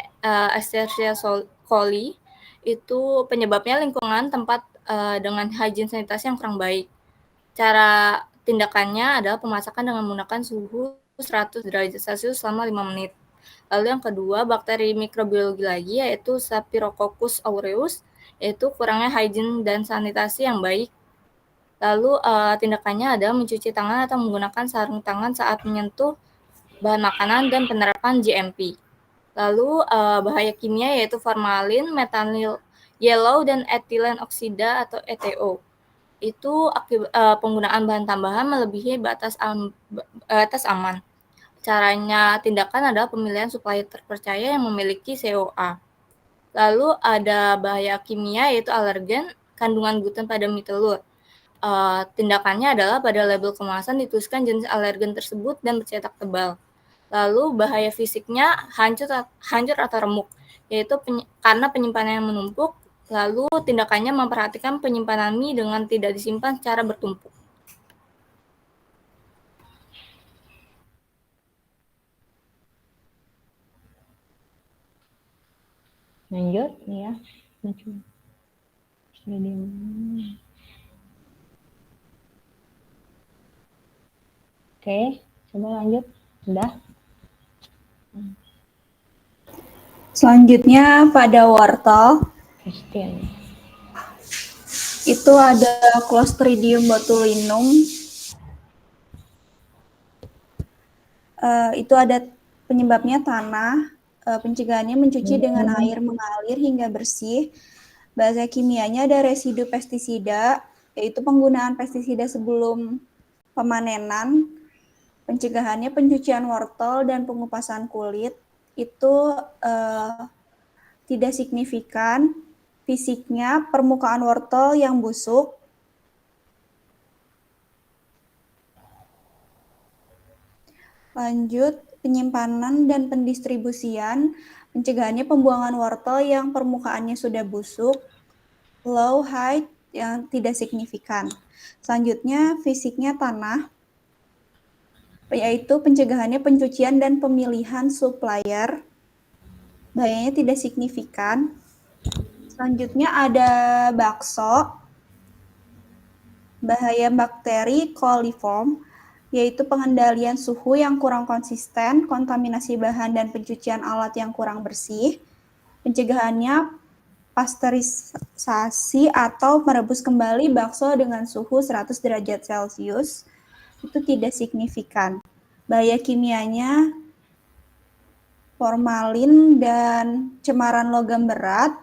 Escherichia coli. Itu penyebabnya lingkungan tempat dengan hygiene sanitasi yang kurang baik. Cara tindakannya adalah pemasakan dengan menggunakan suhu 100 derajat Celcius selama 5 menit. Lalu yang kedua, bakteri mikrobiologi lagi yaitu Staphylococcus aureus, yaitu kurangnya hygiene dan sanitasi yang baik. Lalu tindakannya adalah mencuci tangan atau menggunakan sarung tangan saat menyentuh bahan makanan dan penerapan GMP. Lalu bahaya kimia yaitu formalin, metanyl yellow, dan etilen oksida atau ETO. Itu penggunaan bahan tambahan melebihi batas aman. Caranya tindakan adalah pemilihan supplier terpercaya yang memiliki COA. Lalu ada bahaya kimia yaitu alergen, kandungan gluten pada mie telur. Tindakannya adalah pada label kemasan dituliskan jenis alergen tersebut dan bercetak tebal. Lalu bahaya fisiknya hancur atau remuk, yaitu karena penyimpanan yang menumpuk. Lalu tindakannya memperhatikan penyimpanan mie dengan tidak disimpan secara bertumpuk. Lanjut ya. Oke, coba lanjut. Sudah. Selanjutnya pada wortel Christian. itu ada Clostridium botulinum. Itu ada penyebabnya tanah. Pencegahannya mencuci dengan air mengalir hingga bersih. Bahasa kimianya ada residu pestisida, yaitu penggunaan pestisida sebelum pemanenan. Pencegahannya pencucian wortel dan pengupasan kulit. Itu tidak signifikan. Fisiknya permukaan wortel yang busuk. Lanjut, penyimpanan dan pendistribusian. Pencegahannya pembuangan wortel yang permukaannya sudah busuk. Low height yang tidak signifikan. Selanjutnya, fisiknya tanah, yaitu pencegahannya pencucian dan pemilihan supplier. Bahayanya tidak signifikan. Selanjutnya ada bakso. Bahaya bakteri coliform, yaitu pengendalian suhu yang kurang konsisten, kontaminasi bahan dan pencucian alat yang kurang bersih. Pencegahannya pasteurisasi atau merebus kembali bakso dengan suhu 100 derajat Celcius. Itu tidak signifikan. Bahaya kimianya formalin dan cemaran logam berat,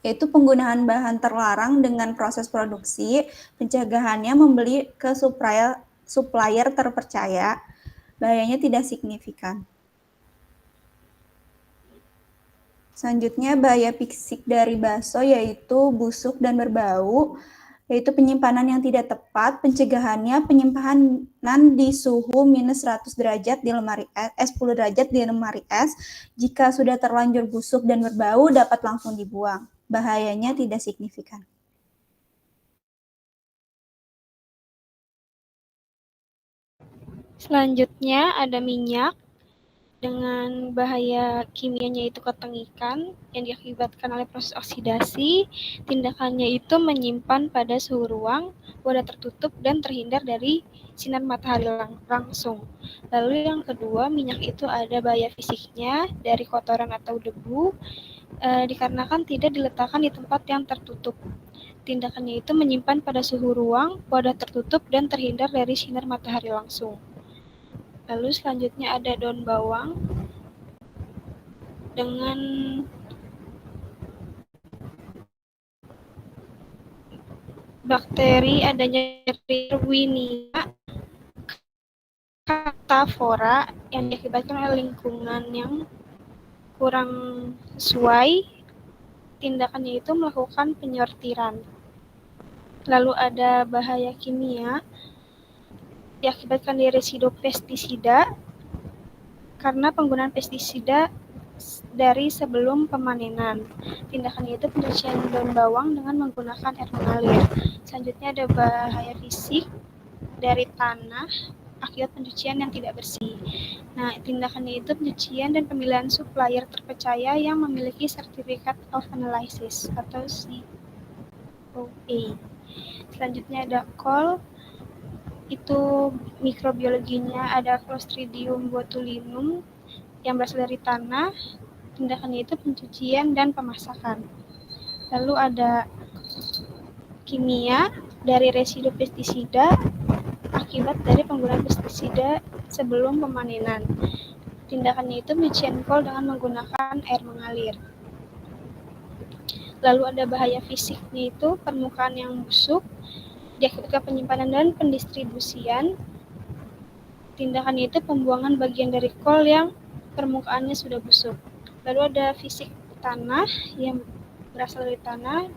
yaitu penggunaan bahan terlarang dengan proses produksi. Pencegahannya membeli ke supplier terpercaya. Bahayanya tidak signifikan. Selanjutnya bahaya fisik dari bakso yaitu busuk dan berbau, yaitu penyimpanan yang tidak tepat. Pencegahannya penyimpanan di suhu minus 100 derajat di lemari es, 10 derajat di lemari es. Jika sudah terlanjur busuk dan berbau dapat langsung dibuang. Bahayanya tidak signifikan. Selanjutnya ada minyak dengan bahaya kimianya itu ketengikan yang diakibatkan oleh proses oksidasi. Tindakannya itu menyimpan pada suhu ruang, wadah tertutup dan terhindar dari sinar matahari langsung. Lalu yang kedua, minyak itu ada bahaya fisiknya dari kotoran atau debu dikarenakan tidak diletakkan di tempat yang tertutup. Tindakannya itu menyimpan pada suhu ruang, wadah tertutup dan terhindar dari sinar matahari langsung. Lalu selanjutnya ada daun bawang bakteri adanya Yerwinia catapora yang diakibatkan oleh lingkungan yang kurang sesuai. Tindakannya itu melakukan penyortiran. Lalu ada bahaya kimia diakibatkan dari residu pestisida karena penggunaan pestisida dari sebelum pemanenan. Tindakannya itu pencucian daun bawang dengan menggunakan air mengalir. Selanjutnya ada bahaya fisik dari tanah akibat pencucian yang tidak bersih. Nah, tindakannya itu pencucian dan pemilihan supplier terpercaya yang memiliki Certificate of Analysis atau COA. Selanjutnya ada call, itu mikrobiologinya ada Clostridium botulinum yang berasal dari tanah. Tindakannya itu pencucian dan pemasakan. Lalu ada kimia dari residu pestisida akibat dari penggunaan pestisida sebelum pemanenan. Tindakannya itu pencucian kol dengan menggunakan air mengalir. Lalu ada bahaya fisiknya itu permukaan yang busuk diakibatkan penyimpanan dan pendistribusian. Tindakannya itu pembuangan bagian dari kol yang permukaannya sudah busuk. Lalu ada fisik tanah yang berasal dari tanah.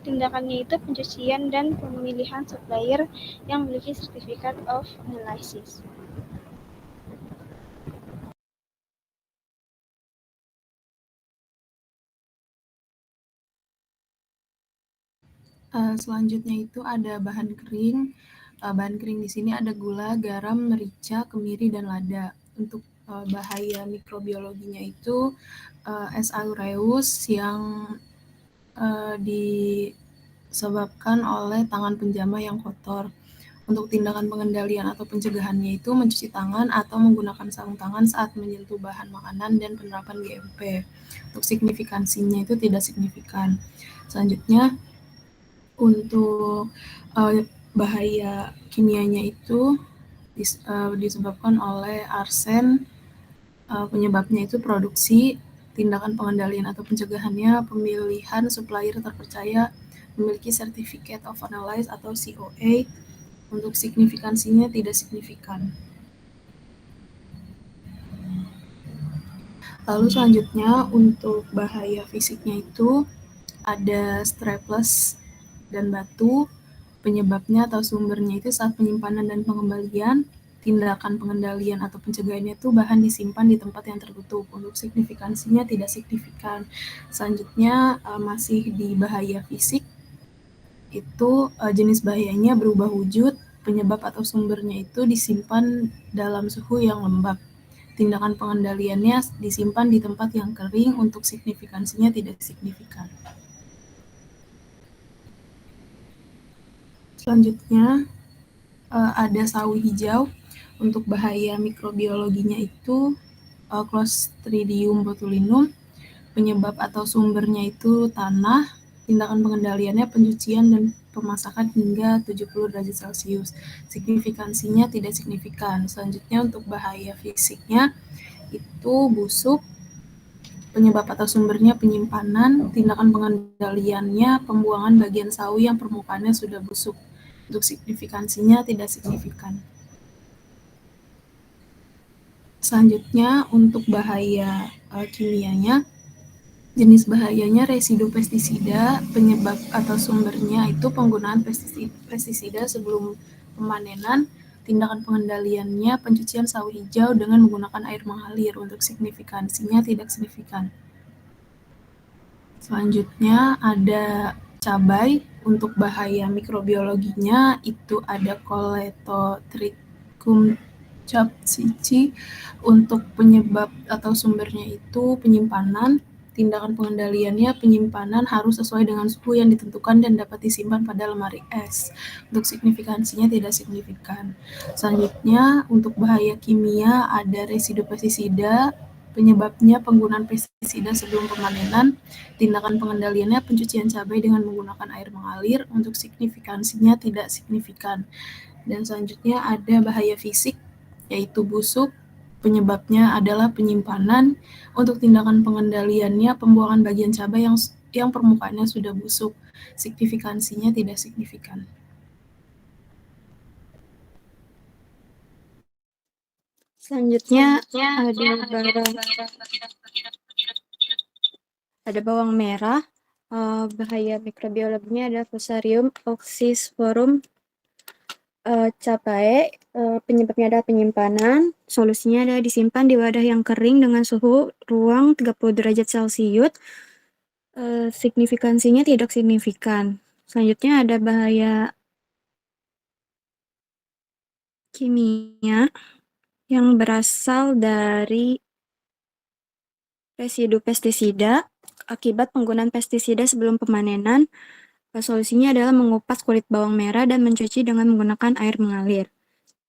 Tindakannya itu pencucian dan pemilihan supplier yang memiliki Certificate of Analysis. Selanjutnya itu ada bahan kering. Bahan kering di sini ada gula, garam, merica, kemiri, dan lada. Untuk bahaya mikrobiologinya itu S. aureus yang disebabkan oleh tangan penjamah yang kotor. Untuk tindakan pengendalian atau pencegahannya itu mencuci tangan atau menggunakan sarung tangan saat menyentuh bahan makanan dan penerapan GMP. Untuk signifikansinya itu tidak signifikan. Selanjutnya untuk bahaya kimianya itu disebabkan oleh arsen. Penyebabnya itu produksi, tindakan pengendalian atau pencegahannya, pemilihan supplier terpercaya, memiliki Certificate of Analysis atau COA. Untuk signifikansinya tidak signifikan. Lalu selanjutnya untuk bahaya fisiknya itu ada strapless dan batu. Penyebabnya atau sumbernya itu saat penyimpanan dan pengembalian. Tindakan pengendalian atau pencegahannya itu bahan disimpan di tempat yang tertutup. Untuk signifikansinya tidak signifikan. Selanjutnya masih di bahaya fisik, itu jenis bahayanya berubah wujud, penyebab atau sumbernya itu disimpan dalam suhu yang lembab. Tindakan pengendaliannya disimpan di tempat yang kering. Untuk signifikansinya tidak signifikan. Selanjutnya ada sawi hijau. Untuk bahaya mikrobiologinya itu Clostridium botulinum. Penyebab atau sumbernya itu tanah. Tindakan pengendaliannya pencucian dan pemasakan hingga 70 derajat Celcius. Signifikansinya tidak signifikan. Selanjutnya untuk bahaya fisiknya itu busuk. Penyebab atau sumbernya penyimpanan. Tindakan pengendaliannya pembuangan bagian sawi yang permukaannya sudah busuk. Untuk signifikansinya tidak signifikan. Selanjutnya untuk bahaya kimianya, jenis bahayanya residu pestisida. Penyebab atau sumbernya itu penggunaan pestisida sebelum pemanenan. Tindakan pengendaliannya pencucian sawi hijau dengan menggunakan air mengalir. Untuk signifikansinya tidak signifikan. Selanjutnya ada cabai. Untuk bahaya mikrobiologinya itu ada Colletotrichum capsicum. Untuk penyebab atau sumbernya itu penyimpanan. Tindakan pengendaliannya penyimpanan harus sesuai dengan suhu yang ditentukan dan dapat disimpan pada lemari es. Untuk signifikansinya tidak signifikan. Selanjutnya untuk bahaya kimia ada residu pestisida. Penyebabnya penggunaan pestisida sebelum pemanenan. Tindakan pengendaliannya pencucian cabai dengan menggunakan air mengalir. Untuk signifikansinya tidak signifikan. Dan selanjutnya ada bahaya fisik, yaitu busuk. Penyebabnya adalah penyimpanan. Untuk tindakan pengendaliannya pembuangan bagian cabai yang yang permukaannya sudah busuk. Signifikansinya tidak signifikan. Selanjutnya ada bawang merah. Bahaya mikrobiologinya ada Fusarium oxysporum capae. Penyebabnya adalah penyimpanan. Solusinya adalah disimpan di wadah yang kering dengan suhu ruang 30 derajat Celcius. Signifikansinya tidak signifikan. Selanjutnya ada bahaya kimia yang berasal dari residu pestisida akibat penggunaan pestisida sebelum pemanenan. Solusinya adalah mengupas kulit bawang merah dan mencuci dengan menggunakan air mengalir.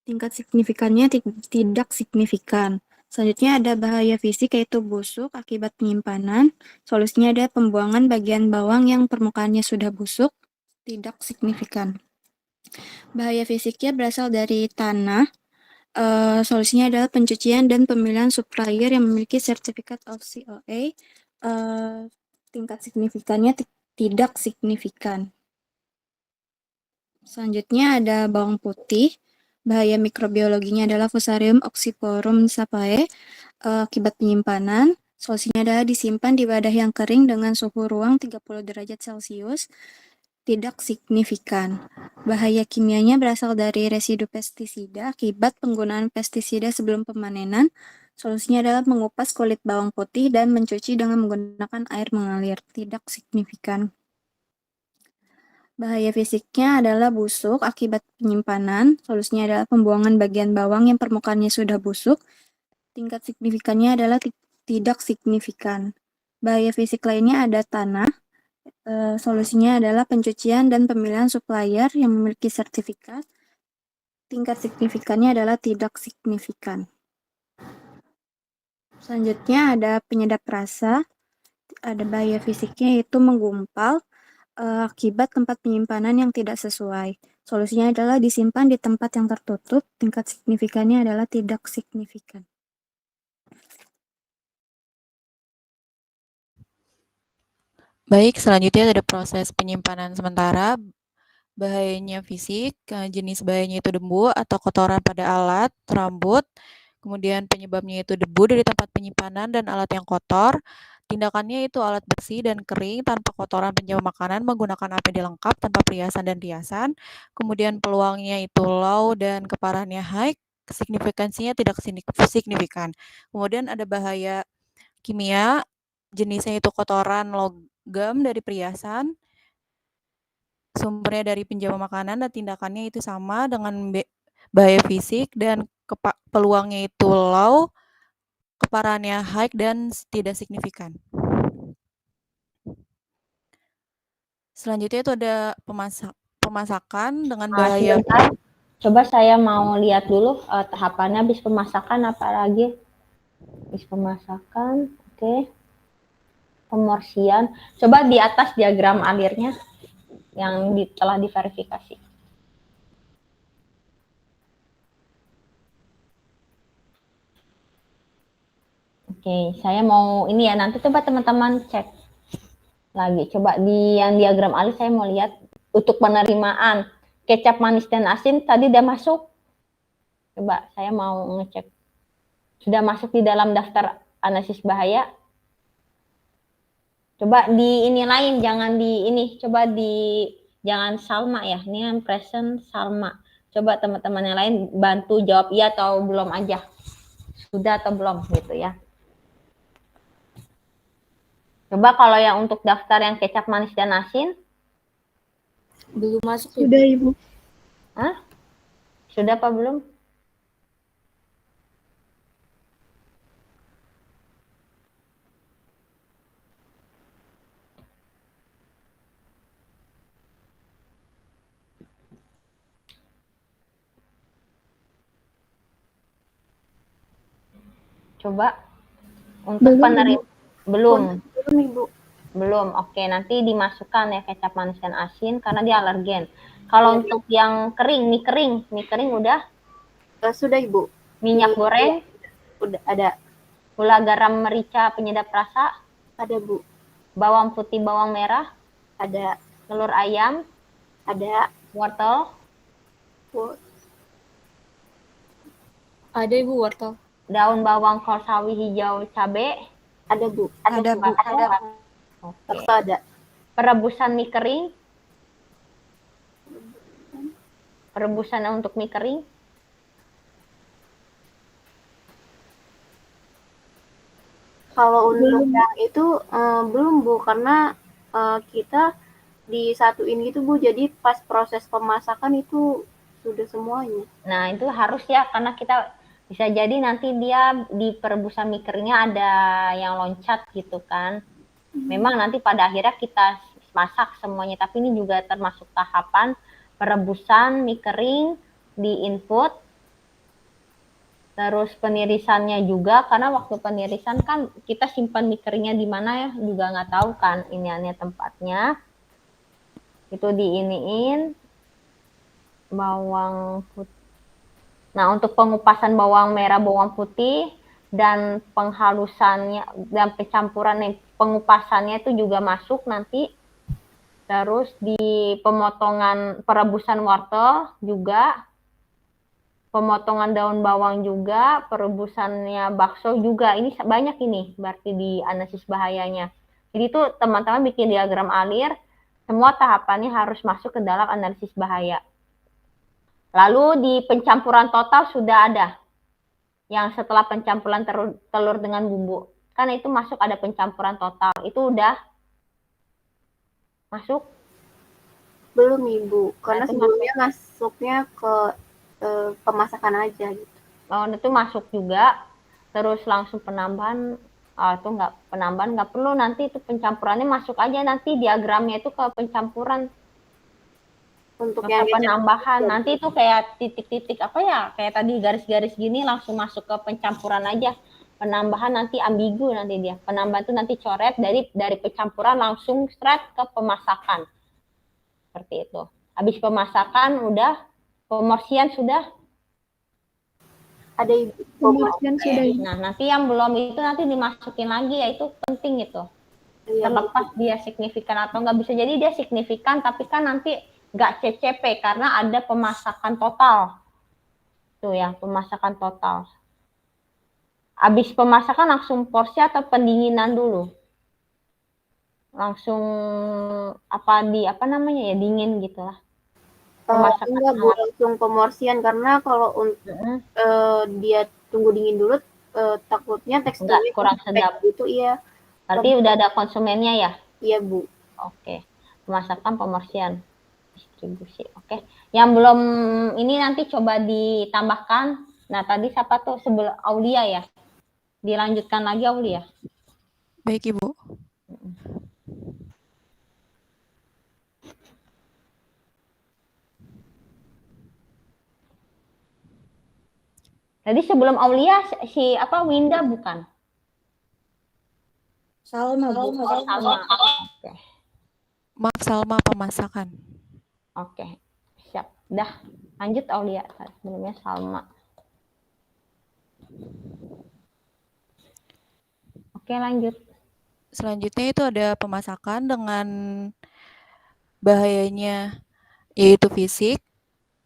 Tingkat signifikannya tidak signifikan. Selanjutnya ada bahaya fisik yaitu busuk akibat penyimpanan. Solusinya ada pembuangan bagian bawang yang permukaannya sudah busuk, tidak signifikan. Bahaya fisiknya berasal dari tanah. Solusinya adalah pencucian dan pemilihan supplier yang memiliki sertifikat of COA. Tingkat signifikannya tidak signifikan. Selanjutnya ada bawang putih. Bahaya mikrobiologinya adalah Fusarium oxysporum capae akibat penyimpanan. Solusinya adalah disimpan di wadah yang kering dengan suhu ruang 30 derajat Celcius. Tidak signifikan. Bahaya kimianya berasal dari residu pestisida akibat penggunaan pestisida sebelum pemanenan. Solusinya adalah mengupas kulit bawang putih dan mencuci dengan menggunakan air mengalir. Tidak signifikan. Bahaya fisiknya adalah busuk akibat penyimpanan. Solusinya adalah pembuangan bagian bawang yang permukaannya sudah busuk. Tingkat signifikannya adalah tidak signifikan. Bahaya fisik lainnya ada tanah. Solusinya adalah pencucian dan pemilihan supplier yang memiliki sertifikat. Tingkat signifikannya adalah tidak signifikan. Selanjutnya ada penyedap rasa. Ada bahaya fisiknya yaitu menggumpal akibat tempat penyimpanan yang tidak sesuai. Solusinya adalah disimpan di tempat yang tertutup. Tingkat signifikannya adalah tidak signifikan. Baik, selanjutnya ada proses penyimpanan sementara. Bahayanya fisik, jenis bahayanya itu debu atau kotoran pada alat, rambut. Kemudian penyebabnya itu debu dari tempat penyimpanan dan alat yang kotor. Tindakannya itu alat bersih dan kering tanpa kotoran penjama makanan menggunakan APD lengkap tanpa perhiasan dan riasan. Kemudian peluangnya itu low dan keparahannya high. Signifikansinya tidak signifikan. Kemudian ada bahaya kimia, jenisnya itu kotoran logam dari perhiasan. Sumbernya dari penjama makanan dan tindakannya itu sama dengan bahaya fisik dan peluangnya itu low, keparahannya high dan tidak signifikan. Selanjutnya itu ada pemasakan dengan bahaya. Coba saya mau lihat dulu tahapannya habis pemasakan apa lagi? Habis pemasakan, oke. Pemorsian. Coba di atas diagram alirnya yang telah diverifikasi. Oke, saya mau ini ya, nanti coba teman-teman cek lagi. Coba di yang diagram alis saya mau lihat untuk penerimaan kecap manis dan asin tadi udah masuk. Coba saya mau ngecek. Sudah masuk di dalam daftar analisis bahaya. Coba di ini lain, jangan di ini. Coba di jangan Salma ya. Ini yang present Salma. Coba teman-teman yang lain bantu jawab iya atau belum aja. Sudah atau belum gitu ya. Coba kalau yang untuk daftar yang kecap manis dan asin. Belum masuk. Sudah, Ibu. Hah? Sudah apa belum? Coba untuk penerima belum. Belum, Ibu. Belum. Oke, nanti dimasukkan ya kecap manis dan asin karena dia alergen. Kalau untuk yang kering, mie kering udah? Sudah, Ibu. Minyak goreng? Udah ada. Gula, garam, merica, penyedap rasa? Ada, Bu. bawang putih, bawang merah, Ada. telur ayam, Ada. wortel, Ada Ibu wortel. daun bawang kol sawi hijau, cabe. Ada, Bu. Ada, Bu. Oke. Bakso ada. Perebusan mie kering. Perebusan untuk mie kering. Kalau untuk yang itu belum, Bu, karena kita disatuin gitu, Bu. Jadi pas proses pemasakan itu sudah semuanya. Nah, itu harus ya, karena kita bisa jadi nanti dia di perebusan mie keringnya ada yang loncat gitu kan. Memang nanti pada akhirnya kita masak semuanya, tapi ini juga termasuk tahapan perebusan mie kering di input. Terus penirisannya juga, karena waktu penirisan kan kita simpan mie keringnya di mana ya, juga nggak tahu kan iniannya tempatnya. Itu diiniin bawang putih. Nah, untuk pengupasan bawang merah, bawang putih, dan penghalusannya dan pencampuran pengupasannya itu juga masuk nanti. Terus di pemotongan perebusan wortel juga, pemotongan daun bawang juga, perebusannya bakso juga. Ini banyak ini berarti di analisis bahayanya. Jadi itu teman-teman bikin diagram alir, semua tahapannya harus masuk ke dalam analisis bahaya. Lalu di pencampuran total sudah ada. Yang setelah pencampuran telur dengan bumbu. Kan itu masuk ada pencampuran total. Itu udah masuk? Belum, Ibu. Karena Nah, sebelumnya masuknya ke pemasakan aja gitu. Oh, itu masuk juga. Terus langsung penambahan. Itu penambahan nggak perlu, nanti itu pencampurannya masuk aja nanti diagramnya itu ke pencampuran. Untuk yang penambahan itu, nanti itu kayak titik-titik apa ya, kayak tadi garis-garis gini langsung masuk ke pencampuran aja. Penambahan nanti ambigu nanti dia. Penambahan itu nanti coret dari pencampuran langsung straight ke pemasakan. Seperti itu. Habis pemasakan udah, pemorsian sudah. ada Pemorsian sudah. Nah, nanti yang belum itu nanti dimasukin lagi, ya itu penting itu. Terlepas dia signifikan atau nggak, bisa jadi dia signifikan tapi kan nanti nggak CCP karena ada pemasakan total. Tuh ya, pemasakan total. Habis pemasakan langsung porsi atau pendinginan dulu? Langsung dingin gitu lah. Enggak, Bu, langsung pemorsian, karena kalau dia tunggu dingin dulu takutnya teksturnya kurang sedap gitu. Iya. Berarti udah ada konsumennya ya? Iya, Bu. Oke. Pemasakan, pemorsian, distribusi. Oke. Yang belum ini nanti coba ditambahkan. Nah, tadi siapa tuh sebelum Aulia ya? Dilanjutkan lagi Aulia. Baik, Ibu. Tadi sebelum Aulia si Winda bukan? Salma, Bu. Salma. Oke. Maaf, Salma pemasakan. Oke. Siap. Dah, lanjut Aulia. Sebelumnya Salma. Oke, lanjut. Selanjutnya itu ada pemasakan dengan bahayanya, yaitu fisik,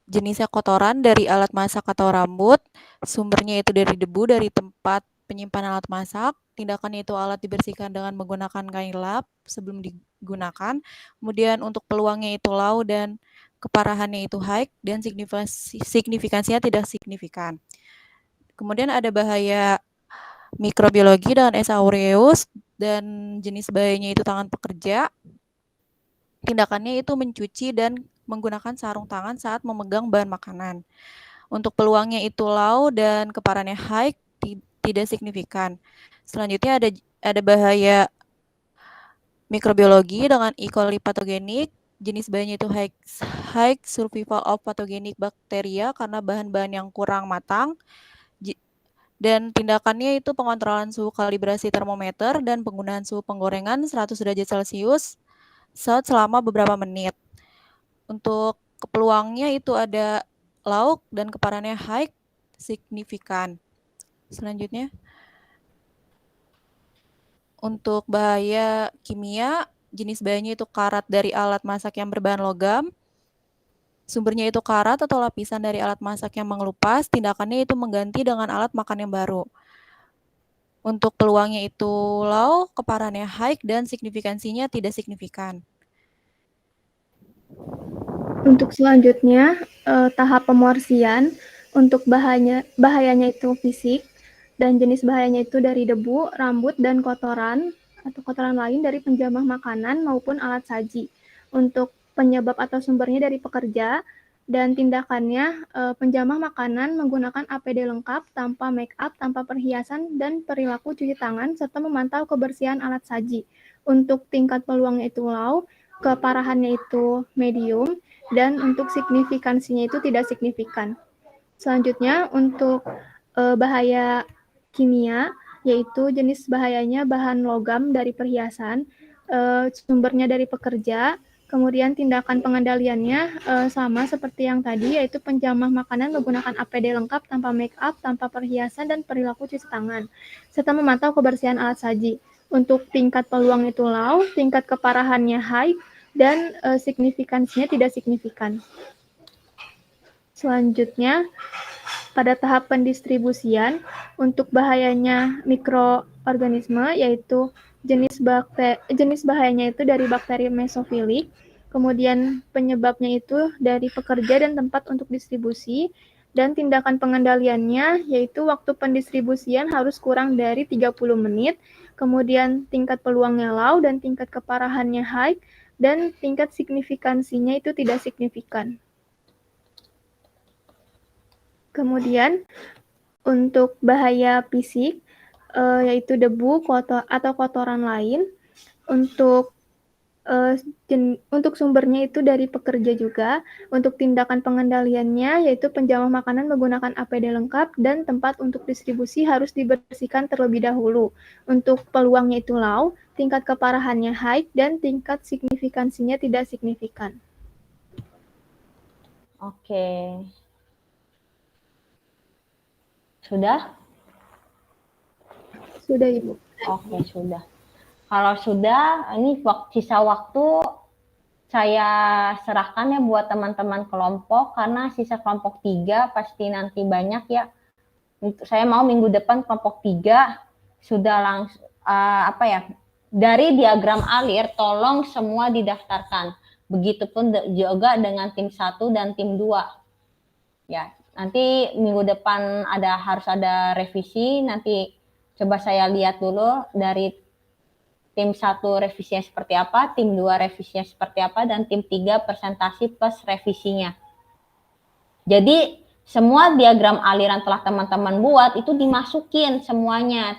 jenisnya kotoran dari alat masak atau rambut, sumbernya itu dari debu dari tempat penyimpanan alat masak, tindakannya itu alat dibersihkan dengan menggunakan kain lap sebelum digunakan, kemudian untuk peluangnya itu low dan keparahannya itu high, dan signifikansinya tidak signifikan. Kemudian ada bahaya mikrobiologi dengan S. aureus, dan jenis bahayanya itu tangan pekerja. Tindakannya itu mencuci dan menggunakan sarung tangan saat memegang bahan makanan. Untuk peluangnya itu low dan keparahannya high, tidak signifikan. Selanjutnya ada bahaya mikrobiologi dengan E. coli patogenik. Jenis bahayanya itu high survival of pathogenic bacteria karena bahan-bahan yang kurang matang. Dan tindakannya itu pengontrolan suhu kalibrasi termometer dan penggunaan suhu penggorengan 100 derajat Celcius selama beberapa menit. Untuk peluangnya itu ada low dan keparahannya high, signifikan. Selanjutnya. Untuk bahaya kimia, jenis bahayanya itu karat dari alat masak yang berbahan logam. Sumbernya itu karat atau lapisan dari alat masak yang mengelupas, tindakannya itu mengganti dengan alat makan yang baru. Untuk peluangnya itu low, keparahannya high, dan signifikansinya tidak signifikan. Untuk selanjutnya, tahap pemorsian. Untuk bahayanya itu fisik, dan jenis bahayanya itu dari debu, rambut, dan kotoran, atau kotoran lain dari penjamah makanan maupun alat saji. Untuk penyebab atau sumbernya dari pekerja, dan tindakannya penjamah makanan menggunakan APD lengkap, tanpa make up, tanpa perhiasan, dan perilaku cuci tangan, serta memantau kebersihan alat saji. Untuk tingkat peluangnya itu low, keparahannya itu medium, dan untuk signifikansinya itu tidak signifikan. Selanjutnya untuk bahaya kimia, yaitu jenis bahayanya bahan logam dari perhiasan, sumbernya dari pekerja, kemudian tindakan pengendaliannya sama seperti yang tadi, yaitu penjamah makanan menggunakan APD lengkap tanpa make up, tanpa perhiasan, dan perilaku cuci tangan, serta memantau kebersihan alat saji. Untuk tingkat peluang itu low, tingkat keparahannya high, dan signifikansinya tidak signifikan. Selanjutnya, pada tahap pendistribusian, untuk bahayanya mikroorganisme, yaitu jenis bahayanya itu dari bakteri mesofilik, kemudian penyebabnya itu dari pekerja dan tempat untuk distribusi, dan tindakan pengendaliannya, yaitu waktu pendistribusian harus kurang dari 30 menit, kemudian tingkat peluangnya low, dan tingkat keparahannya high, dan tingkat signifikansinya itu tidak signifikan. Kemudian untuk bahaya fisik, yaitu debu atau kotoran lain, untuk sumbernya itu dari pekerja juga. Untuk tindakan pengendaliannya, yaitu penjamah makanan menggunakan APD lengkap, dan tempat untuk distribusi harus dibersihkan terlebih dahulu. Untuk peluangnya itu low, tingkat keparahannya high, dan tingkat signifikansinya tidak signifikan. Oke. Sudah? Sudah, Ibu. Oke, sudah. Kalau sudah, ini sisa waktu saya serahkan ya buat teman-teman kelompok, karena sisa kelompok 3 pasti nanti banyak ya. Saya mau minggu depan kelompok 3 sudah langsung dari diagram alir tolong semua didaftarkan. Begitupun juga dengan tim 1 dan tim 2. Ya, nanti minggu depan harus ada revisi, nanti coba saya lihat dulu dari tim 1 revisinya seperti apa, tim 2 revisinya seperti apa, dan tim 3 presentasi plus revisinya. Jadi semua diagram aliran telah teman-teman buat itu dimasukin semuanya,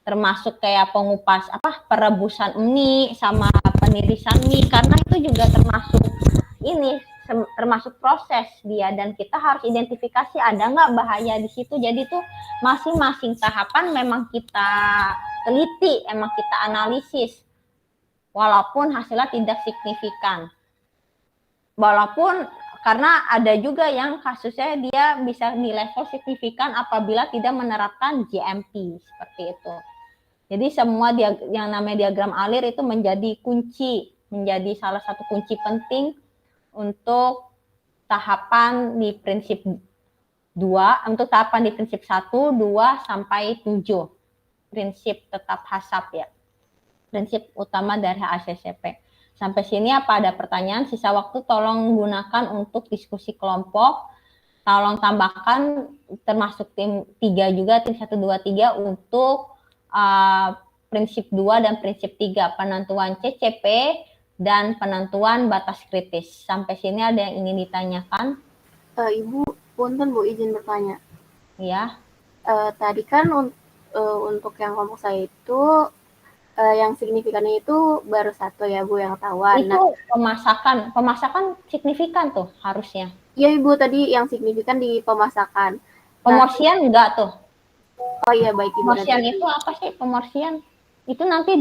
termasuk kayak pengupas perebusan mie sama penirisan mie, karena itu juga termasuk proses dia, dan kita harus identifikasi ada nggak bahaya di situ. Jadi tuh masing-masing tahapan memang kita teliti, emang kita analisis, walaupun hasilnya tidak signifikan. Walaupun karena ada juga yang kasusnya dia bisa di level signifikan apabila tidak menerapkan GMP seperti itu. Jadi semua yang namanya diagram alir itu menjadi salah satu kunci penting untuk tahapan di prinsip 2, untuk tahapan di prinsip 1, 2, sampai 7. Prinsip tetap HACCP ya. Prinsip utama dari HACCP. Sampai sini apa ada pertanyaan? Sisa waktu tolong gunakan untuk diskusi kelompok. Tolong tambahkan termasuk tim 3 juga, tim 1, 2, 3 untuk prinsip 2 dan prinsip 3, penentuan CCP dan penentuan batas kritis. Sampai sini ada yang ingin ditanyakan? Ibu, punten Bu, izin bertanya. Iya. Tadi kan untuk yang kelompok saya itu yang signifikannya itu baru 1 ya Bu, yang tawan. Itu pemasakan signifikan tuh harusnya. Iya Ibu, tadi yang signifikan di pemasakan. Pemorsian enggak tuh? Oh iya, baik Ibu. Pemorsian itu apa sih pemorsian? Itu nanti